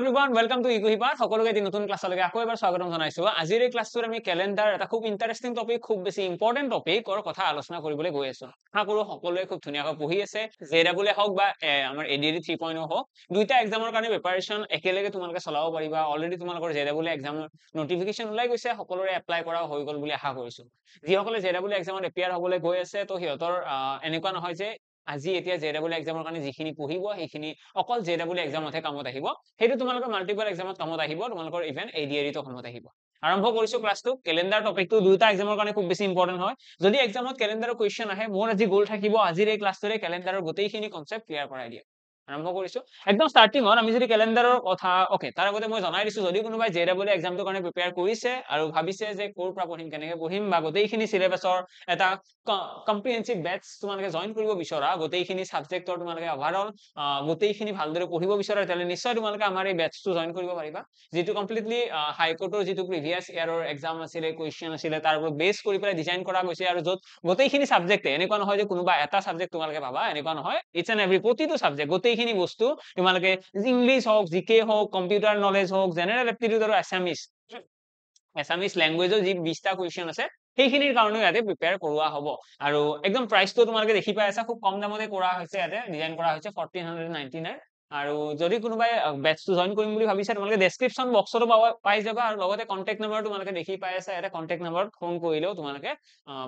Everyone welcome to ইকুহিপাত সকলোকে এটি নতুন ক্লাছলৈকে আকৌ এবাৰ স্বাগতম জনাইছো আজিৰ এই ক্লাছটোত আমি ক্যালেন্ডাৰ এটা খুব ইন্টাৰেষ্টিং টপিক খুব বেছি ইম্পৰ্টেন্ট টপিকৰ কথা আলোচনা কৰিবলৈ গৈ আছো আশা কৰো সকলোৱে খুব ধুনীয়াকৈ পঢ়ি আছে জেডাবল হওক বা আমাৰ এডিডি 3.0 হওক দুইটা এক্সামৰ কাৰণে প্ৰিপাৰেচন একেলগে তোমালোকে চলাব পাৰিবা অলৰেডি তোমালোকৰ জেডাবল এক্সামৰ নটিফিকেশন ওলাই গৈছে সকলোৰে এপ্লাই কৰা হৈ গল বুলি আশা কৰিছো যিসকলে জেডাবল এক্সামত এপিয়াৰ হ'বলৈ গৈ আছে তো সিহঁতৰ এনেকুৱা নহয় যে আজি এতিয়া জেডাবল এক্সামৰ কাৰণে যিখিনি পঢ়িব সেইখিনি অকল জেডাবল এক্সামতহে কামত আহিব হেতু তোমালোকৰ মাল্টিপল এক্সামত কামত আহিব তোমালোকৰ ইভেন এডিআৰই তো কামত আহিব আৰম্ভ কৰিছো ক্লাছটো ক্যালেন্ডাৰ টপিকটো দুটা এক্সামৰ কাৰণে খুব বেছি ইম্পৰ্টেন্ট হয় যদি এক্সামত ক্যালেন্ডাৰৰ কোৱেশ্চন আহে মোৰ আজি গোল থাকিব আজিৰ এই ক্লাছটোৰে ক্যালেন্ডাৰৰ গোটেইখিনি কনসেপ্ট ক্লিয়াৰ কৰাই দিয়া আৰম্ভ কৰিছো একদম স্টাৰ্টিংত আমি যদি ক্যালেন্ডাৰৰ কথা ওকে তাৰ আগতে মই জনাই দিছো যদি কোনোবাই জেডাবল এক্সামটোৰ কাৰণে প্ৰিপেয়াৰ কৰিছে আৰু ভাবিছে যে কোৰ পৰা পঢ়িম কেনেকৈ পঢ়িম বা গোটেইখিনি সিলেবাসৰ এটা কম্প্ৰিহেনসিভ বেটচ তোমালোকে জয়েন কৰিব বিচৰা গোটেইখিনি সাবজেক্টৰ তোমালোকে ওভাৰঅল গোটেইখিনি ভালদৰে পঢ়িব বিচৰা তেলে নিশ্চয় তোমালোকে আমাৰ এই বেটচটো জয়েন কৰিব পাৰিবা যেটো কমপ্লিটলি হাইকোৰ্টৰ যেটো প্ৰিভিয়াস ইয়াৰৰ এক্সাম আছিল কোৱেশ্চন আছিল তাৰ ওপৰত বেস কৰি পেলাই ডিজাইন কৰা গৈছে আৰু যত গোটেইখিনি সাবজেক্টে এনেকুৱা নহয় যে কোনোবা এটা সাবজেক্ট তোমালোকে পাবা এনেকুৱা নহয় ইটস এন্ড এভৰি প্ৰতিটো সাবজেক্ট গোটেইখিনি বস্তু তোমালোকে ইংলিশ হওক জিকে হওক কম্পিউটাৰ নলেজ হওক জেনাৰেল এপ্টিটিউড আৰু এছামিজ ল্যাঙ্গুৱেজৰ যি 20টা কোৱেশ্চন আছে সেইখিনিৰ কাৰণে ইয়াতে প্ৰিপেয়াৰ কৰোৱা হ'ব আৰু একদম প্ৰাইচটো তোমালোকে দেখি পাই আছা খুব কম দামতে কৰা হৈছে ইয়াতে ডিজাইন কৰা হৈছে 1499 আৰু যদি কোনোবাই বেটচটো জয়েন কৰিম বুলি ভাবিছে তোমালোকে ডেসক্ৰিপচন বক্সতো পাই যাবা আৰু লগতে কন্টাক্ট নম্বৰ তোমালোকে দেখি পাই আছা এটা কন্টাক্ট নম্বৰত ফোন কৰিলেও তোমালোকে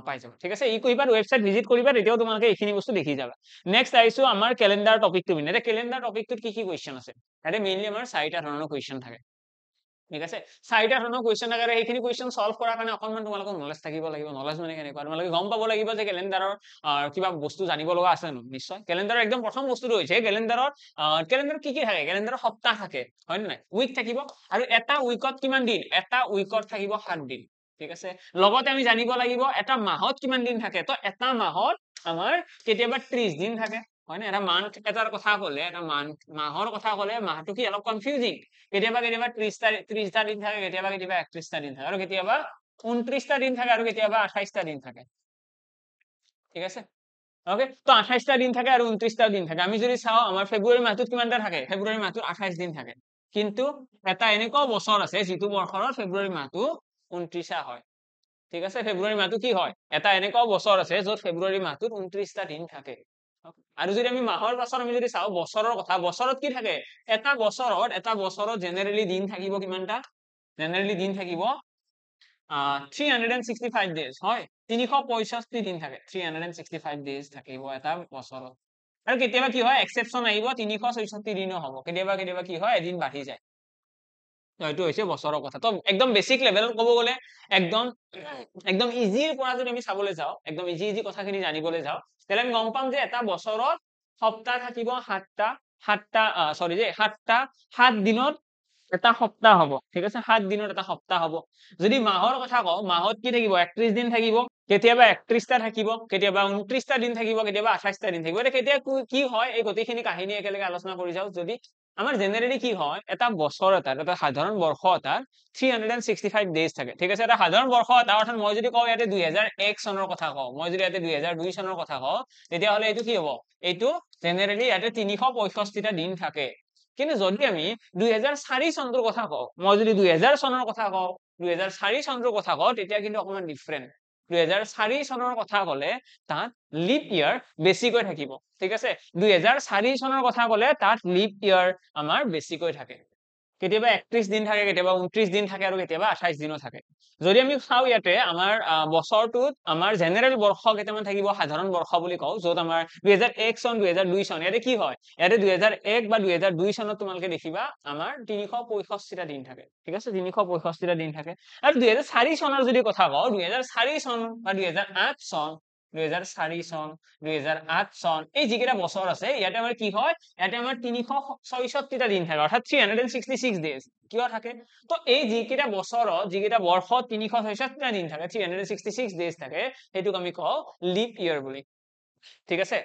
পাই যাবা ঠিক আছে ইকুইপাত ওয়েবসাইট ভিজিট কৰিবা তেতিয়াও তোমালোকে এইখিনি বস্তু দেখি যাবা নেক্সট আইছো আমাৰ ক্যালেন্ডাৰ টপিকটো বিনে এটা ক্যালেন্ডাৰ টপিকটোত কি কি কোৱেশ্চন আছে এটা মেইনলি আমাৰ 4টা ধৰণৰ কোৱেশ্চন থাকে ঠিক আছে 4টা ধৰণৰ কোৱেশ্চন থাকে এইখিনি কোৱেশ্চন সলভ কৰাৰ কাৰণে অকনমান তোমালোকৰ নলেজ থাকিব লাগিব নলেজ মানে কেনেকুৱা তোমালোকে গম পাব লাগিব যে ক্যালেন্ডাৰৰ কিবা বস্তু জানিব লগা আছে ন নিশ্চয় ক্যালেন্ডাৰৰ একদম প্ৰথম বস্তুটো হৈছে ক্যালেন্ডাৰত কি কি থাকে ক্যালেন্ডাৰৰ সপ্তাহ থাকে হয় নে নাই উইক থাকিব আৰু এটা উইকত কিমান দিন এটা উইকত থাকিব 7 দিন ঠিক আছে লগতে আমি জানিব লাগিব এটা মাহত কিমান দিন থাকে তো এটা মাহত আমাৰ কেতিয়াবা 30 দিন থাকে হয় না এটা মান্থ এটাৰ কথা কলে এটা মাহৰ কথা কলে মাহটো কি অলপ কনফিউজিং কেতিয়াবা 30টা দিন থাকে কেতিয়াবা 31টা দিন থাকে আৰু কেতিয়াবা 29টা দিন থাকে আৰু কেতিয়াবা 28টা দিন থাকে ঠিক আছে ওকে তো 28টা দিন থাকে আৰু 29টা দিন থাকে আমি যদি চাও আমাৰ ফেব্ৰুৱাৰী মাহটোত কিমানটা থাকে ফেব্ৰুৱাৰী মাহটোত 28 দিন থাকে কিন্তু এটা এনেকুৱা বছৰ আছে যেটো বছৰত ফেব্ৰুৱাৰী মাহটো 29টা হয় ঠিক আছে ফেব্ৰুৱাৰী মাহটো কি হয় এটা এনেকুৱা বছৰ আছে যত ফেব্ৰুৱাৰী মাহটোত 29টা দিন থাকে আৰু যদি আমি মাহৰ পাছত আমি যদি চাও বছৰৰ কথা বছৰত কি থাকে এটা বছৰত জেনাৰেলি দিন থাকিব কিমানটা জেনাৰেলি দিন থাকিব 365 ডেজ হয় 365 দিন থাকে 365 ডেজ থাকিব এটা বছৰত আৰু কেতিয়াবা কি হয় এক্সেপশন আহিব 366 দিনও হ'ব কেতিয়াবা কি হয় এদিন বাঢ়ি যায় এইটো হৈছে বছৰৰ কথা তো একদম বেসিক লেভেলত ক'ব গলে একদম ইজিৰ পৰা যদি আমি চাবলৈ যাও একদম ইজি কথাখিনি জানিবলৈ যাও তেলে আমি গম পাম যে এটা বছৰত সপ্তাহ থাকিব 7 দিনত এটা সপ্তাহ হ'ব ঠিক আছে 7 দিনত এটা সপ্তাহ হ'ব যদি মাহৰ কথা কও মাহত কি থাকিব 31 দিন থাকিব কেতিয়াবা 31টা থাকিব কেতিয়াবা 29টা দিন থাকিব কেতিয়াবা 28টা দিন থাকিব এটা কেতিয়া কি হয় এই গোটেইখিনি কাহিনী একেলগে আলোচনা কৰি যাও যদি আমাৰ জেনাৰেলি কি হয় এটা বছৰ এটা সাধাৰণ বৰ্ষ এটা 365 ডেজ থাকে ঠিক আছে এটা সাধাৰণ বৰ্ষ এটা অৰ্থাৎ মই যদি কও ইয়াতে 2001 চনৰ কথা কও মই যদি ইয়াতে 2002 চনৰ কথা কও তেতিয়া হলে এইটো কি হ'ব এইটো জেনাৰেলি ইয়াতে 365টা দিন থাকে কিন্তু যদি আমি 2004 চনৰ কথা কও মই যদি 2000 চনৰ কথা কও 2004 চনৰ কথা কও তেতিয়া কিন্তু অকমান ডিফাৰেন্ট 2004 চনৰ কথা কলে তাত লিপ ইয়াৰ বেছিকৈ থাকিব ঠিক আছে 2004 চনৰ কথা কলে তাত লিপ ইয়াৰ আমাৰ বেছিকৈ থাকে কেতিয়াবা 31 দিন থাকে কেতিয়াবা 29 দিন থাকে আৰু কেতিয়াবা 28 দিনও থাকে যদি আমি চাও ইয়াতে আমাৰ বছৰটোত আমাৰ জেনাৰেল বৰ্ষ কেইটামান থাকিব সাধাৰণ বৰ্ষ বুলি কও যত আমাৰ 2001 চন 2002 চন ইয়াতে কি হয় ইয়াতে 2001 বা 2002 চনত তোমালোকে দেখিবা আমাৰ 365টা দিন থাকে ঠিক আছে 365টা দিন থাকে আৰু 2004 চনৰ যদি কথা কও 2004 চন বা 2008 চন 2004 চন 2008 চন এই যিকেইটা বছৰ আছে ইয়াতে আমাৰ কি হয় ইয়াতে আমাৰ 366টা দিন থাকে অৰ্থাৎ 366 ডেজ কিয় থাকে তো এই যিকেইটা বছৰত যিকেইটা বৰ্ষত 366টা দিন থাকে 366 ডেজ থাকে হেতুক আমি কও লিপ ইয়াৰ বুলি ঠিক আছে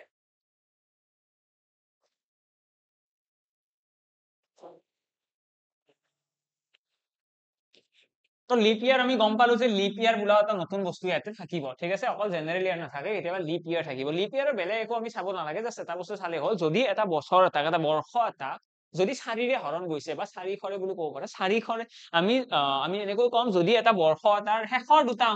তো লিপ ইয়াৰ আমি গম পালো যে লিপ ইয়াৰ বোলা এটা নতুন বস্তু ইয়াতে থাকিব ঠিক আছে অকল জেনাৰেল ইয়াৰ নাথাকে কেতিয়াবা লিপ ইয়াৰ থাকিব লিপ ইয়াৰৰ বেলেগ একো আমি চাব নালাগে জাস্ট এটা বস্তু চালে হ'ল যদি এটা বছৰ এটা বৰ্ষ এটা যদি 4ৰে হৰণ গৈছে বা 400 বুলি ক'ব পাৰা 400 আমি এনেকৈ কম যদি এটা বৰ্ষ এটাৰ শেষৰ দুটা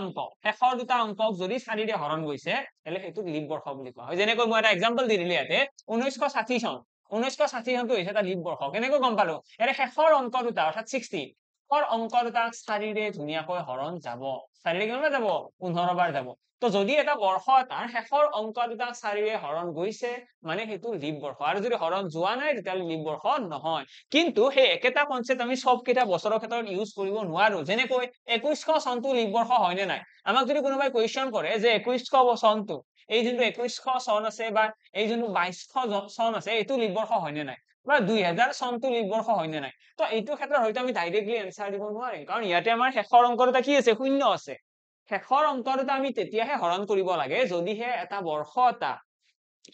অংকক যদি 4ৰে হৰণ গৈছে তেলে সেইটো লিপ বৰ্ষ বুলি কোৱা হয় যেনেকৈ মই এটা এক্সাম্পল দি দিলি ইয়াতে 1960 চন 1960 চনটো হৈছে এটা লিপ বৰ্ষ কেনেকৈ গম পালো ইয়াৰে শেষৰ অংক দুটা অৰ্থাৎ 60 শেষৰ অংক দুটা 4ৰে ধুনীয়াকৈ হৰণ যাব 4ৰে কিমান বাৰ যাব 15 বাৰ যাব তো যদি এটা বৰ্ষ এটাৰ শেষৰ অংক দুটা 4ৰে হৰণ গৈছে মানে সেইটো লিপ বৰ্ষ আৰু যদি হৰণ যোৱা নাই তেতিয়াহ'লে লিপ বৰ্ষ নহয় কিন্তু সেই একেটা কনসেপ্ট আমি সব কেইটা বছৰৰ ক্ষেত্ৰত ইউজ কৰিব নোৱাৰো যেনেকৈ 2100 চনটো লিপ বৰ্ষ হয় নে নাই আমাক যদি কোনোবাই কোৱেশ্চন কৰে যে 2100 চনটো এই যোনটো 2100 চন আছে বা এই যোনটো 2200 চন আছে এইটো লিপ বৰ্ষ হয় নে নাই বা 2000 চনটো লিপ বৰ্ষ হয় নে নাই তো এইটো ক্ষেত্ৰত হয়তো আমি ডাইৰেক্টলি এনসাৰ দিব নোৱাৰিম কাৰণ ইয়াতে আমাৰ শেষৰ অংক দুটা কি আছে শূন্য আছে শেষৰ অংক দুটা আমি তেতিয়াহে হৰণ কৰিব লাগে যদিহে এটা বৰ্ষ এটা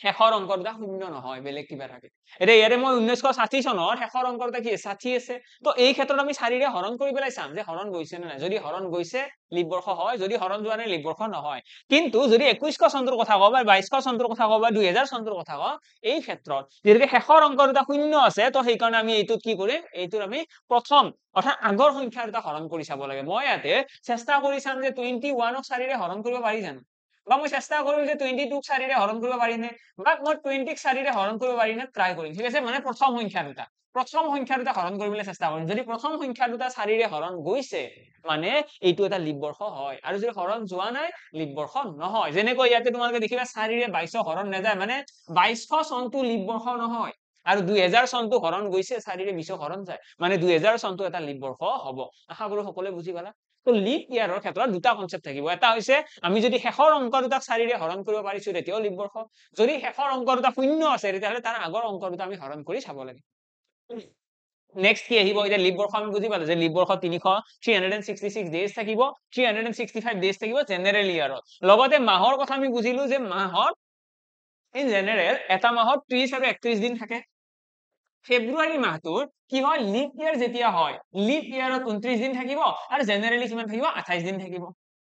শেষৰ অংক দুটা শূন্য নহয় বেলেগ কিবা থাকে এতিয়া ইয়াৰে মই 1960 চনৰ শেষৰ অংক দুটা কি 60 আছে তো এই ক্ষেত্ৰত আমি 4ৰে হৰণ কৰি পেলাই চাম যে হৰণ গৈছে নে নাই যদি হৰণ গৈছে লিপ বৰ্ষ হয় যদি হৰণ যোৱা নাই লিপ বৰ্ষ নহয় কিন্তু যদি 2100 চনটোৰ কথা কওঁ বা 2200 চনটোৰ কথা কওঁ বা 2000 চনটোৰ কথা কওঁ এই ক্ষেত্ৰত যেনেকৈ শেষৰ অংক দুটা শূন্য আছে তো সেই কাৰণে আমি এইটোত কি কৰিম এইটোৰ আমি প্ৰথম অৰ্থাৎ আগৰ সংখ্যা দুটা হৰণ কৰি চাব লাগে মই ইয়াতে চেষ্টা কৰি চাম যে 21ক 4ৰে হৰণ কৰিব পাৰি জানো বা মই চেষ্টা কৰিম যে 22ক 4ৰে হৰণ কৰিব পাৰি নে বা মই 20ক 4ৰে হৰণ কৰিব পাৰি নে ট্ৰাই কৰিম ঠিক আছে মানে প্ৰথম সংখ্যা দুটা হৰণ কৰিবলৈ চেষ্টা কৰিম যদি প্ৰথম সংখ্যা দুটা 4ৰে হৰণ গৈছে মানে এইটো এটা লিপ বৰ্ষ হয় আৰু যদি হৰণ যোৱা নাই লিপ বৰ্ষ নহয় যেনেকৈ ইয়াতে তোমালোকে দেখিবা 4ৰে 2200 হৰণ নাযায় মানে 2200 চনটো লিপ বৰ্ষ নহয় আৰু 2000 চনটো হৰণ গৈছে 4ৰে 20 হৰণ যায় মানে 2000 চনটো এটা লিপ বৰ্ষ হ'ব আশা কৰো সকলোৱে বুজি পালা তো লিপ ইয়াৰৰ ক্ষেত্ৰত দুটা কনসেপ্ট থাকিব এটা হৈছে আমি যদি শেষৰ অংক দুটাক 4ৰে হৰণ কৰিব পাৰিছো তেতিয়াও লিপ বৰ্ষ যদি শেষৰ অংক দুটা শূন্য আছে তেতিয়াহ'লে তাৰ আগৰ অংক দুটা আমি হৰণ কৰি চাব লাগে নেক্সট কি আহিব এতিয়া লিপ বৰ্ষ আমি বুজি পালো যে লিপ বৰ্ষ 366 ডেজ থাকিব 365 ডেজ থাকিব জেনাৰেল ইয়াৰত লগতে মাহৰ কথা আমি বুজিলো যে মাহত ইন জেনাৰেল এটা মাহত 30 আৰু 31 দিন থাকে ফেব্ৰুৱাৰী মাহটোৰ কি হয় লিপ ইয়াৰ যেতিয়া হয় লিপ ইয়াৰত 29 দিন থাকিব আৰু জেনাৰেলি কিমান থাকিব 28 দিন থাকিব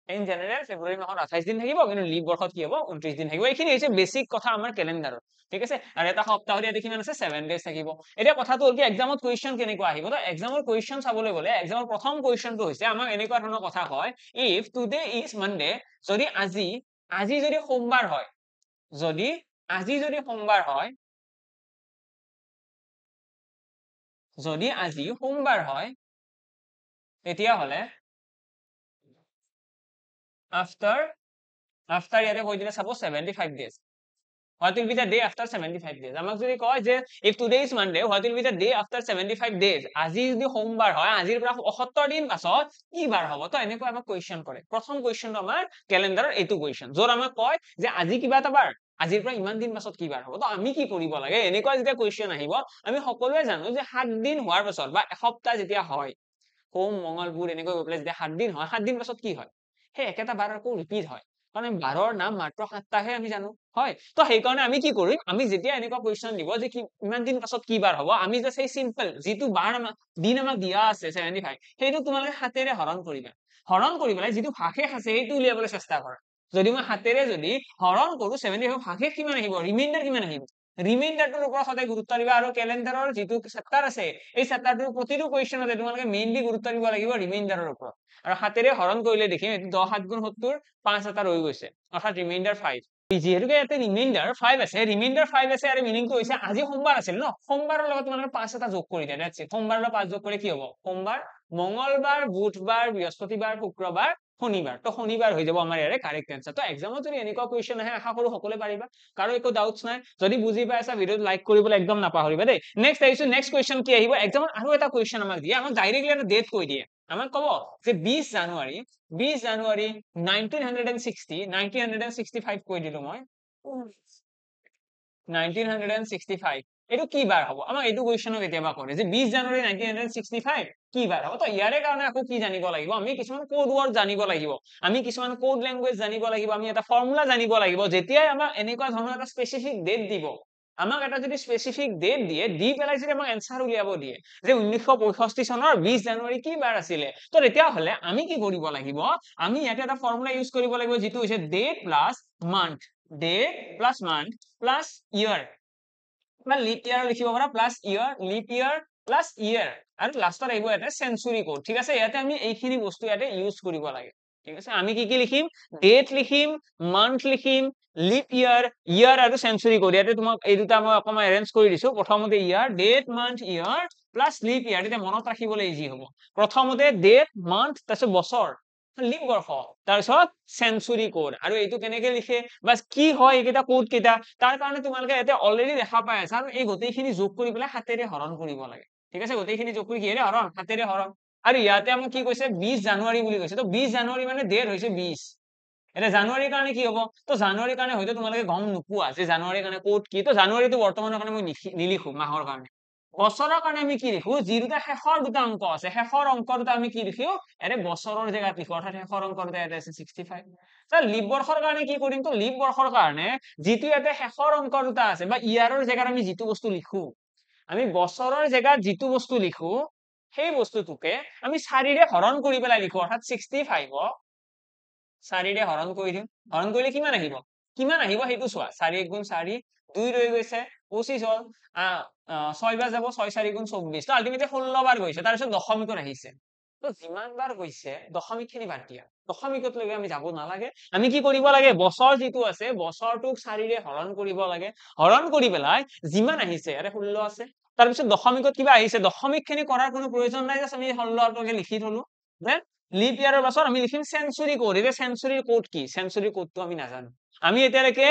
ইন জেনাৰেল ফেব্ৰুৱাৰী মাহত 28 দিন থাকিব কিন্তু লিপ বৰ্ষত কি হ'ব 29 দিন থাকিব এইখিনি হৈছে বেসিক কথা আমাৰ ক্যালেন্ডাৰত ঠিক আছে আৰু এটা সপ্তাহত ইয়াতে কিমান আছে 7 ডেজ থাকিব এতিয়া কথাটো হ'ল কি এক্সামত কোৱেশ্চন কেনেকুৱা আহিব তো এক্সামৰ কোৱেশ্চন চাবলৈ গ'লে এক্সামৰ প্ৰথম কোৱেশ্চনটো হৈছে আমাক এনেকুৱা ধৰণৰ কথা কয় ইফ টুডে ইজ মানডে যদি আজি যদি সোমবাৰ হয় যদি আজি যদি সোমবাৰ হয় যদি আজি সোমবাৰ হয় তেতিয়াহ'লে after ইয়াতে কৈ দিলে suppose 75 days what will be the day after 75 days আমাক যদি কয় যে if today is Monday what will be the day after 75 days আজি যদি সোমবাৰ হয় আজিৰ পৰা 71 দিন পাছত কি বাৰ হ'ব তো এনেকৈ আমাক কোৱেশ্চন কৰে প্ৰথম কোৱেশ্চনটো আমাৰ ক্যালেন্ডাৰৰ এইটো কোৱেশ্চন য'ত আমাক কয় যে আজি কিবা এটা বাৰ আজিৰ পৰা ইমান দিন পাছত কি বাৰ হ'ব তো আমি কি কৰিব লাগে এনেকুৱা যেতিয়া কোৱেশ্চন আহিব আমি সকলোৱে জানো যে 7 দিন হোৱাৰ পাছত বা এসপ্তাহ যেতিয়া হয় সোম মঙ্গল বুধ এনেকৈ গৈ পেলাই যেতিয়া 7 দিন হয় 7 দিন পাছত কি হয় সেই একেটা বাৰ আকৌ ৰিপিট হয় কাৰণ বাৰৰ নাম মাত্ৰ 7টাহে আমি জানো হয় তো সেই কাৰণে আমি কি কৰিম আমি যেতিয়া এনেকুৱা কোৱেশ্চন দিব যে কি ইমান দিন পাছত কি বাৰ হ'ব আমি জাস্ট এই সিম্পল যেটো বাৰ দিন আমাক দিয়া আছে 75 সেইটো তোমালোকে হাতেৰে হৰণ কৰিবা হৰণ কৰি পেলাই যেটো ভাগশেষ আছে সেইটো উলিয়াবলৈ চেষ্টা কৰা যদি মই হাতেৰে যদি হৰণ কৰো 75 ভাগশেষ কিমান আহিব ৰিমাইন্ডাৰ কিমান আহিব ৰিমাইন্ডাৰটোৰ ওপৰত সদায় গুৰুত্ব দিবা আৰু ক্যালেন্ডাৰৰ যেটো চেপ্টাৰ আছে এই চেপ্টাৰটোৰ প্ৰতিটো কোৱেশ্চনতে তোমালোকে মেইনলি গুৰুত্ব দিব লাগিব ৰিমাইন্ডাৰৰ ওপৰত আৰু হাতেৰে হৰণ কৰিলে দেখিম 10 7 গুণ 70 5 এটা ৰৈ গৈছে অৰ্থাৎ ৰিমাইন্ডাৰ 5 যেহেতুকে ইয়াতে ৰিমাইন্ডাৰ 5 আছে ৰিমাইন্ডাৰ 5 আছে আৰু মিনিংটো হৈছে আজি সোমবাৰ আছিল ন সোমবাৰৰ লগত তোমালোকে 5 এটা যোগ কৰি দিয়া দ্যাটস ইট সোমবাৰৰ 5 যোগ কৰি কি হ'ব সোমবাৰ মঙ্গলবাৰ বুধবাৰ বৃহস্পতিবাৰ শুক্ৰবাৰ শনিবাৰ তো শনিবাৰ হৈ যাব আমাৰ ইয়াৰে কাৰেক্ট আনসাৰ তো এক্সামত যদি এনেকুৱা কোৱেশ্চন আহে আশা কৰো সকলোৱে পাৰিবা কাৰো একো ডাউটছ নাই যদি বুজি পাই আছা ভিডিঅ'টো লাইক কৰিবলৈ একদম নাপাহৰিবা দেই নেক্সট আহিছো নেক্সট কোৱেশ্চন কি আহিব এক্সামত আৰু এটা কোৱেশ্চন আমাক দিয়ে আমাক ডাইৰেক্টলি এটা ডেট কৈ দিয়ে আমাক ক'ব যে 20 জানুৱাৰী 1965 কৈ দিলো মই 1965 এইটো কি বাৰ হ'ব আমাক এইটো কোৱেশ্চনো কেতিয়াবা কৰে যে 20 জানুৱাৰী 1965 কি বাৰ হ'ব তো ইয়াৰে কাৰণে আকৌ কি জানিব লাগিব আমি কিছুমান কোড ওয়াৰ্ড জানিব লাগিব আমি কিছুমান কোড ল্যাঙ্গুৱেজ জানিব লাগিব আমি এটা ফৰ্মুলা জানিব লাগিব যেতিয়াই আমাক এনেকুৱা ধৰণৰ এটা স্পেসিফিক ডেট দিব আমাক এটা যদি স্পেসিফিক ডেট দিয়ে দি পেলাই যদি আমাক এনসাৰ উলিয়াব দিয়ে যে 1965 চনৰ 20 জানুৱাৰী কি বাৰ আছিলে তো তেতিয়া হলে আমি কি কৰিব লাগিব আমি ইয়াতে এটা ফৰ্মুলা ইউজ কৰিব লাগিব যেটো হৈছে date plus month day plus month plus year বা লিপ ইয়াৰ লিখিব পাৰা plus year, leap year plus year, আৰু লাষ্টত আহিব এটা চেঞ্চুৰী কোড। ঠিক আছে, ইয়াতে আমি এইখিনি বস্তু ইয়াতে ইউজ কৰিব লাগে। ঠিক আছে, আমি কি লিখিম? ডেট লিখিম, মান্থ লিখিম, লিপ ইয়াৰ, ইয়াৰ আৰু চেঞ্চুৰী কোড। ইয়াতে তোমাক এই দুটা মই অকমান এৰেঞ্জ কৰি দিছো। প্ৰথমতে ইয়াৰ, ডেট মান্থ ইয়াৰ প্লাছ লিপ ইয়াৰ, তেতিয়া মনত ৰাখিবলৈ ইজি হ'ব। প্ৰথমতে ডেট মান্থ, তাৰপিছত বছৰ, লিপ বৰ্ষ, তাৰপিছত চেঞ্চুৰী কোড। আৰু এইটো কেনেকে লিখে বা কি হয় এইকেইটা কোড কেইটা, তাৰ কাৰণে তোমালোকে ইয়াতে অলৰেডি দেখা পাই আছা। আৰু এই গোটেইখিনি যোগ কৰি পেলাই হাতেৰে হৰণ কৰিব লাগে। ঠিক আছে, গোটেইখিনি যোগ কৰি কিহেৰে হৰণ? হাতেৰে হৰণ। আৰু ইয়াতে আমাক কি কৈছে? 20 জানুৱাৰী বুলি কৈছে। তো 20 জানুৱাৰী মানে ডেট হৈছে 20। এতিয়া জানুৱাৰীৰ কাৰণে কি হ'ব? তো জানুৱাৰীৰ কাৰণে হয়তো তোমালোকে গম নোপোৱা যে জানুৱাৰীৰ কাৰণে কোড কি। তো জানুৱাৰীটো বৰ্তমানৰ কাৰণে মই নিলিখো মাহৰ কাৰণে। বছৰৰ কাৰণে আমি কি লিখো? যি দুটা শেষৰ দুটা অংক আছে, শেষৰ অংক দুটা আমি কি লিখো? এৰে বছৰৰ জেগাত লিখো, অৰ্থাৎ শেষৰ অংক দুটা ইয়াতে আছে 65। লিপ বৰ্ষৰ কাৰণে কি কৰিম? তো লিপ বৰ্ষৰ কাৰণে যিটো ইয়াতে শেষৰ অংক দুটা আছে বা ইয়াৰৰ জেগাত আমি যিটো বস্তু লিখো, আমি বছৰৰ জেগাত যিটো বস্তু লিখো সেই বস্তুটোকে আমি 4ৰে হৰণ কৰি পেলাই লিখো, অৰ্থাৎ 65 4ৰে হৰণ কৰি দিম। হৰণ কৰিলে কিমান আহিব? কিমান আহিব সেইটো চোৱা। 4 × 4 2 ৰৈ গৈছে, 25 হ'ল। 6 বাৰ যাব, 6 4 × 24। তো আল্টিমেটলি 16 বাৰ গৈছে, তাৰপিছত দশমিকত আহিছে। তো যিমান বাৰ গৈছে দশমিক খিনি বাদ দিয়া, দশমিকত লৈকে আমি যাব নালাগে। আমি কি কৰিব লাগে? বছৰ যিটো আছে বছৰটোক 4ৰে হৰণ কৰিব লাগে। হৰণ কৰি পেলাই যিমান আহিছে, ইয়াতে 16 আছে, তাৰপিছত দশমিকত কিবা আহিছে, দশমিক খিনি কৰাৰ কোনো প্ৰয়োজন নাই, জাষ্ট আমি 16টোকে লিখি থলো। দেন লিপ ইয়াৰৰ পাছত আমি লিখিম চেঞ্চুৰী কোড। এতিয়া চেঞ্চুৰীৰ কোড কি? চেঞ্চুৰী কোডটো আমি নাজানো। আমি এতিয়ালৈকে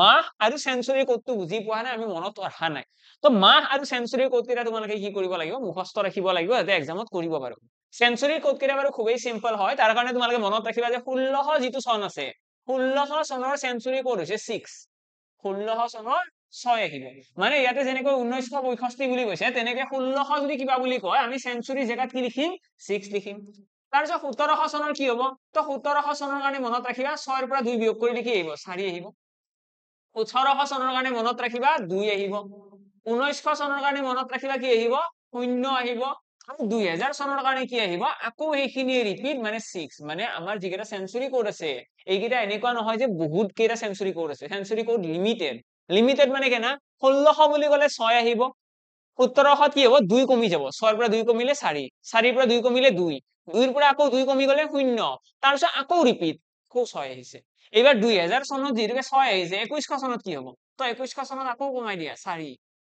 মাহ আৰু চেঞ্চুৰী কোডটো বুজি পোৱা নাই, আমি মনত ৰখা নাই। তো মাহ আৰু চেঞ্চুৰী কোড কেইটা তোমালোকে কি কৰিব লাগিব? মুখস্থ ৰাখিব লাগিব, যাতে এক্সামত কৰিব পাৰো। চেঞ্চুৰী কোড কেইটা বাৰু খুবেই চিম্পল হয়। তাৰ কাৰণে তোমালোকে মনত ৰাখিবা যে 1600 যিটো চন আছে, 1600 চনৰ চেঞ্চুৰী কোড হৈছে 6। 1600 চনৰ 6 আহিব। মানে ইয়াতে যেনেকৈ 1965 বুলি কৈছে, তেনেকে 1600 যদি কিবা বুলি কয়, আমি চেঞ্চুৰী জেগাত কি লিখিম? 6 লিখিম। তাৰপিছত 1700 চনৰ কি হ'ব? তো 1700 চনৰ কাৰণে মনত ৰাখিবা 6ৰ পৰা 2 বিয়োগ কৰিলে কি আহিব? 4 আহিব। 1800 চনৰ কাৰণে মনত ৰাখিবা 2 আহিব। 1900 চনৰ কাৰণে মনত ৰাখিবা কি আহিব? 0 আহিব। আৰু 2000 চনৰ কাৰণে কি আহিব? আকৌ সেইখিনি ৰিপিট, মানে 6। মানে আমাৰ যিকেইটা চেঞ্চুৰী কোড আছে, এইকেইটা এনেকুৱা নহয় যে বহুত কেইটা চেঞ্চুৰী কোড আছে। Century code limited. লিমিটেড মানে কেনা? 1600 বুলি ক'লে 6 আহিব। 1700 কি হ'ব? 2 কমি যাব। 6ৰ পৰা 2 কমিলে 4, 4ৰ পৰা 2 কমিলে 2, 2ৰ পৰা আকৌ 2 কমি গ'লে 0, তাৰপিছত আকৌ ৰিপিট, আকৌ 6 আহিছে। এইবাৰ 2000 চনত যিহেতুকে 6 আহিছে, 2100 চনত কি হ'ব? তো 2100 চনত আকৌ কমাই দিয়া 4।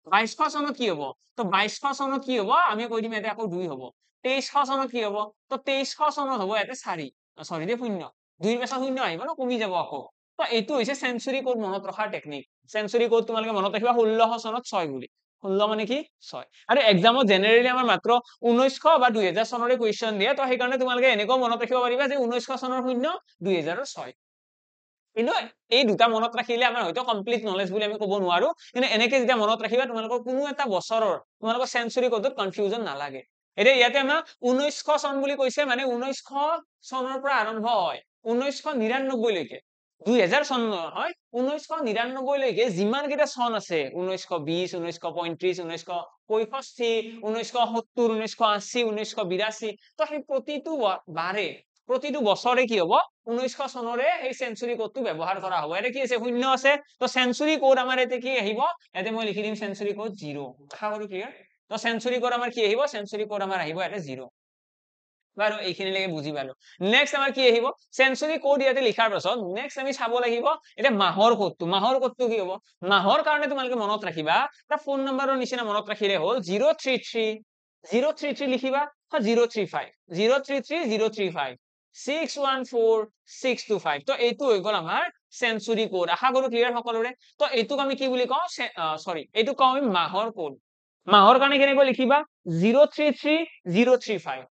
2200 চনত কি হ'ব? তো 2200 চনত কি হ'ব? আমি কৈ দিম ইয়াতে আকৌ 2 হ'ব। 2300 চনত কি হ'ব? তো 2300 চনত হ'ব ইয়াতে 4, সৰি দে 0, 2ৰ পাছত 0 আহিব ন, কমি যাব আকৌ। তো এইটো হৈছে চেঞ্চুৰী কোড মনত ৰখাৰ টেকনিক। চেঞ্চুৰী কোড তোমালোকে মনত ৰাখিবা 1600 চনত 6 বুলি। 16 মানে কি? 6। আৰু এক্সামত জেনেৰেলি আমাৰ মাত্ৰ 1900 বা 2000 চনৰে কুৱেশ্যন দিয়ে। তো সেইকাৰণে তোমালোকে এনেকৈ মনত ৰাখিব পাৰিবা যে 1900 চনৰ 0, 2000ৰ 6। কিন্তু এই দুটা মনত ৰাখিলে আমাৰ হয়তো কমপ্লিট নলেজ বুলি আমি ক'ব নোৱাৰো। কিন্তু এনেকে যেতিয়া মনত ৰাখিবা, তোমালোকৰ কোনো এটা বছৰৰ তোমালোকৰ চেঞ্চুৰী কোডত কনফিউজন নালাগে। এতিয়া ইয়াতে আমাৰ 1900 চন বুলি কৈছে, মানে 1900 চনৰ পৰা আৰম্ভ হয় 1999 লৈকে। 2000 চন নহয়, 1999 লৈকে যিমান কেইটা চন আছে, 1920, 1935, 1965, 1970, 1980, 1982, তো সেই প্ৰতিটো বাৰে, প্ৰতিটো বছৰে কি হ'ব? 1900 চনৰে সেই চেঞ্চুৰী কোডটো ব্যৱহাৰ কৰা হ'ব। ইয়াতে কি আছে? 0 আছে। তো চেঞ্চুৰী কোড আমাৰ ইয়াতে কি আহিব? ইয়াতে মই লিখি দিম চেঞ্চুৰী কোড 0। আশা কৰো ক্লিয়াৰ। তো চেঞ্চুৰী কোড আমাৰ কি আহিব? চেঞ্চুৰী কোড আমাৰ আহিব ইয়াতে 0। বাৰু এইখিনিলৈকে বুজি পালো। নেক্সট আমাৰ কি আহিব? চেঞ্চুৰী কোড ইয়াতে লিখাৰ পাছত নেক্সট আমি চাব লাগিব এতিয়া মাহৰ কোডটো। মাহৰ কোডটো কি হ'ব? মাহৰ কাৰণে তোমালোকে মনত ৰাখিবা, এটা ফোন নম্বৰৰ নিচিনা মনত ৰাখিলে হ'ল 033 033 লিখিবা, 035 033 035 614 625। তো এইটো হৈ গ'ল আমাৰ চেঞ্চুৰী কোড। আশা কৰো ক্লিয়াৰ সকলোৰে। তো এইটোক আমি কি বুলি কওঁ? সৰি, এইটোক কওঁ আমি মাহৰ কোড। মাহৰ কাৰণে কেনেকৈ লিখিবা? 033 035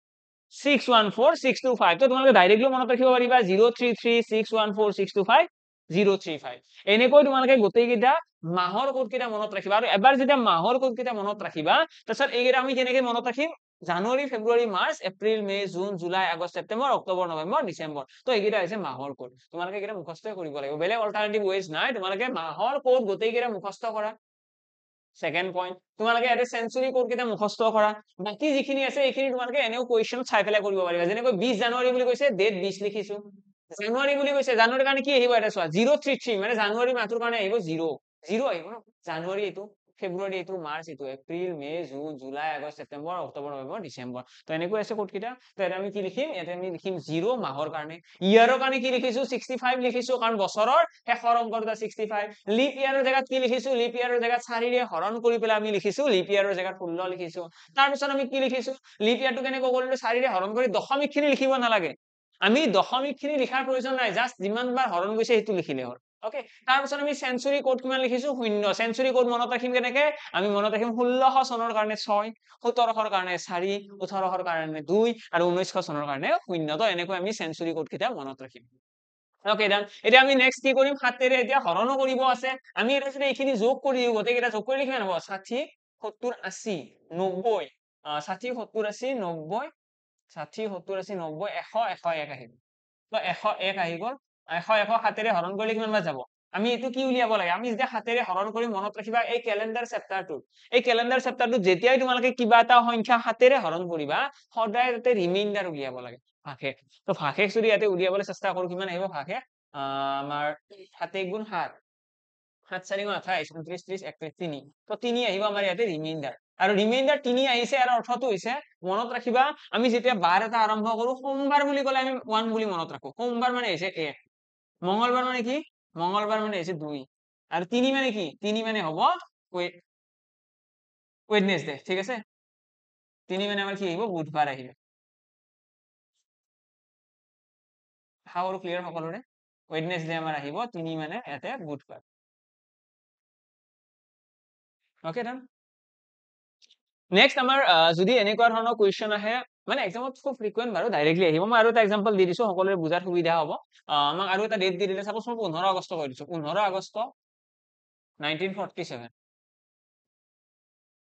614 625। তো তোমালোকে ডাইৰেক্টলি মনত ৰাখিব পাৰিবা 033 614 625 035। এনেকৈ তোমালোকে গোটেইকেইটা মাহৰ কোড কেইটা মনত ৰাখিবা। আৰু এবাৰ যেতিয়া মাহৰ কোড কেইটা মনত ৰাখিবা, তাৰপিছত এইকেইটা আমি কেনেকৈ মনত ৰাখিম? জানুৱাৰী, ফেব্ৰুৱাৰী, মাৰ্চ, এপ্ৰিল, মে, জুন, জুলাই, আগষ্ট, ছেপ্টেম্বৰ, অক্টোবৰ, নৱেম্বৰ, ডিচেম্বৰ। তো এইকেইটা হৈছে মাহৰ কোড। তোমালোকে এইকেইটা মুখস্থ কৰিব লাগিব, বেলেগ অল্টাৰনেটিভ ৱেজ নাই। তোমালোকে মাহৰ কোড গোটেইকেইটা মুখস্থ কৰা। সেকেন্ড পইণ্ট, তোমালোকে ইয়াতে চেঞ্চুৰী কোড কেইটা মুখস্থ কৰা। বাকি যিখিনি আছে এইখিনি তোমালোকে এনেও কুৱেশ্যন চাই পেলাই কৰিব পাৰিবা। যেনেকৈ 20 জানুৱাৰী বুলি কৈছে, ডেট 20 লিখিছো। জানুৱাৰী বুলি কৈছে, জানুৱাৰীৰ কাৰণে কি আহিব? এটা চোৱা 033, মানে জানুৱাৰী মাহটোৰ কাৰণে আহিব 0 0 আহিব ন, জানুৱাৰী এইটো ফেব্ৰুৱাৰী এইটো, মাৰ্চ এইটো, এপ্ৰিল, মে, জুন, জুলাই, আগষ্ট, ছেপ্টেম্বৰ, অক্টোবৰ, নৱেম্বৰ, ডিচেম্বৰ। তো এনেকৈ আছে ক'ত কেইটা? তো ইয়াতে আমি কি লিখিম? ইয়াতে আমি লিখিম 0 মাহৰ কাৰণে। ইয়াৰৰ কাৰণে কি লিখিছো? 65 লিখিছো, কাৰণ বছৰৰ শেষৰ অংকটো 65। লিপ ইয়াৰৰ জেগাত কি লিখিছো? লিপ ইয়াৰৰ জেগাত 4 ৰে হৰণ কৰি পেলাই আমি লিখিছো, লিপ ইয়াৰৰ জেগাত 16 লিখিছো। তাৰপিছত আমি কি লিখিছো? লিপ ইয়াৰটো কেনেকৈ কৰিলো? 4 ৰে হৰণ কৰি দশমিক খিনি লিখিব নালাগে। আমি দশমিক খিনি লিখাৰ প্ৰয়োজন নাই, জাষ্ট যিমান বাৰ হৰণ গৈছে সেইটো লিখিলে হ'ল। ওকে, তাৰপিছত আমি চেঞ্চুৰী কোড কিমান লিখিছো? 0। চেঞ্চুৰী কোড মনত ৰাখিম কেনেকে? আমি মনত ৰাখিম 1600 চনৰ কাৰণে 6, 1700 কাৰণে 4, 1800 কাৰণে 2 আৰু 1900 চনৰ কাৰণে 0। তো এনেকৈ আমি চেঞ্চুৰী কোড কেইটা মনত ৰাখিম। ওকে ডান। এতিয়া আমি নেক্সট কি কৰিম? 7 ৰে এতিয়া হৰণো কৰিব আছে। আমি এটা যদি এইখিনি যোগ কৰি দিও, গোটেইকেইটা যোগ কৰিলে কিমান হ'ব? 60, 70, 80, 90, 60, 70, 80, 90, 60, 70, 80, 90, 100, 101 আহিব। তো 101 আহি গ'ল। 101 7 ৰে হৰণ কৰিলে কিমান বাৰ যাব? আমি এইটো কি উলিয়াব লাগে? আমি যেতিয়া 7 ৰে হৰণ কৰি মনত ৰাখিবা এই কেলেণ্ডাৰ চেপ্টাৰটো। এই কেলেণ্ডাৰ চেপ্টাৰটো যেতিয়াই তোমালোকে কিবা এটা সংখ্যা 7 ৰে হৰণ কৰিবা, সদায় তাতে ৰিমাইণ্ডাৰ উলিয়াব লাগে। ভাগশেষ। তো ভাগশেষ যদি ইয়াতে উলিয়াবলৈ চেষ্টা কৰো, কিমান আহিব ভাগশেষ? আমাৰ 7 গুণ 7, 7 4 গুণ 28, 29, 30, 31, 3। তো 3 আহিব আমাৰ ইয়াতে ৰিমাইণ্ডাৰ। আৰু ৰিমাইণ্ডাৰ 3 আহিছে, আৰু অৰ্থটো হৈছে মনত ৰাখিবা আমি যেতিয়া বাৰ এটা আৰম্ভ কৰো, সোমবাৰ বুলি ক'লে আমি 1 বুলি মনত ৰাখো। সোমবাৰ মানে হৈছে 1, মঙ্গলবাৰ মানে কি? মঙ্গলবাৰ মানে হৈছে 2, আৰু 3 মানে কি? 3 মানে হ'ব ওয়েডনেসডে। ঠিক আছে, 3 মানে আমাৰ কি আহিব? বুধবাৰ আহিব। আশা কৰো ক্লিয়াৰ সকলোৰে। ওয়েডনেসডে আমাৰ আহিব, 3 মানে ইয়াতে বুধবাৰ। ওকে ডান। নেক্সট আমাৰ যদি এনেকুৱা ধৰণৰ কুৱেশ্যন আহে, মানে এক্সামত খুব ফ্ৰিকুৱেন্ট বাৰু, ডাইৰেক্টলি আহিব। মই আৰু এটা এক্সাম্পল দি দিছো, সকলোৰে বুজাৰ সুবিধা হ'ব। আমাক আৰু এটা ডেট দি দিলে, সাপোজ মই 15 আগষ্ট কৈ দিছো। 15 আগষ্ট 1947,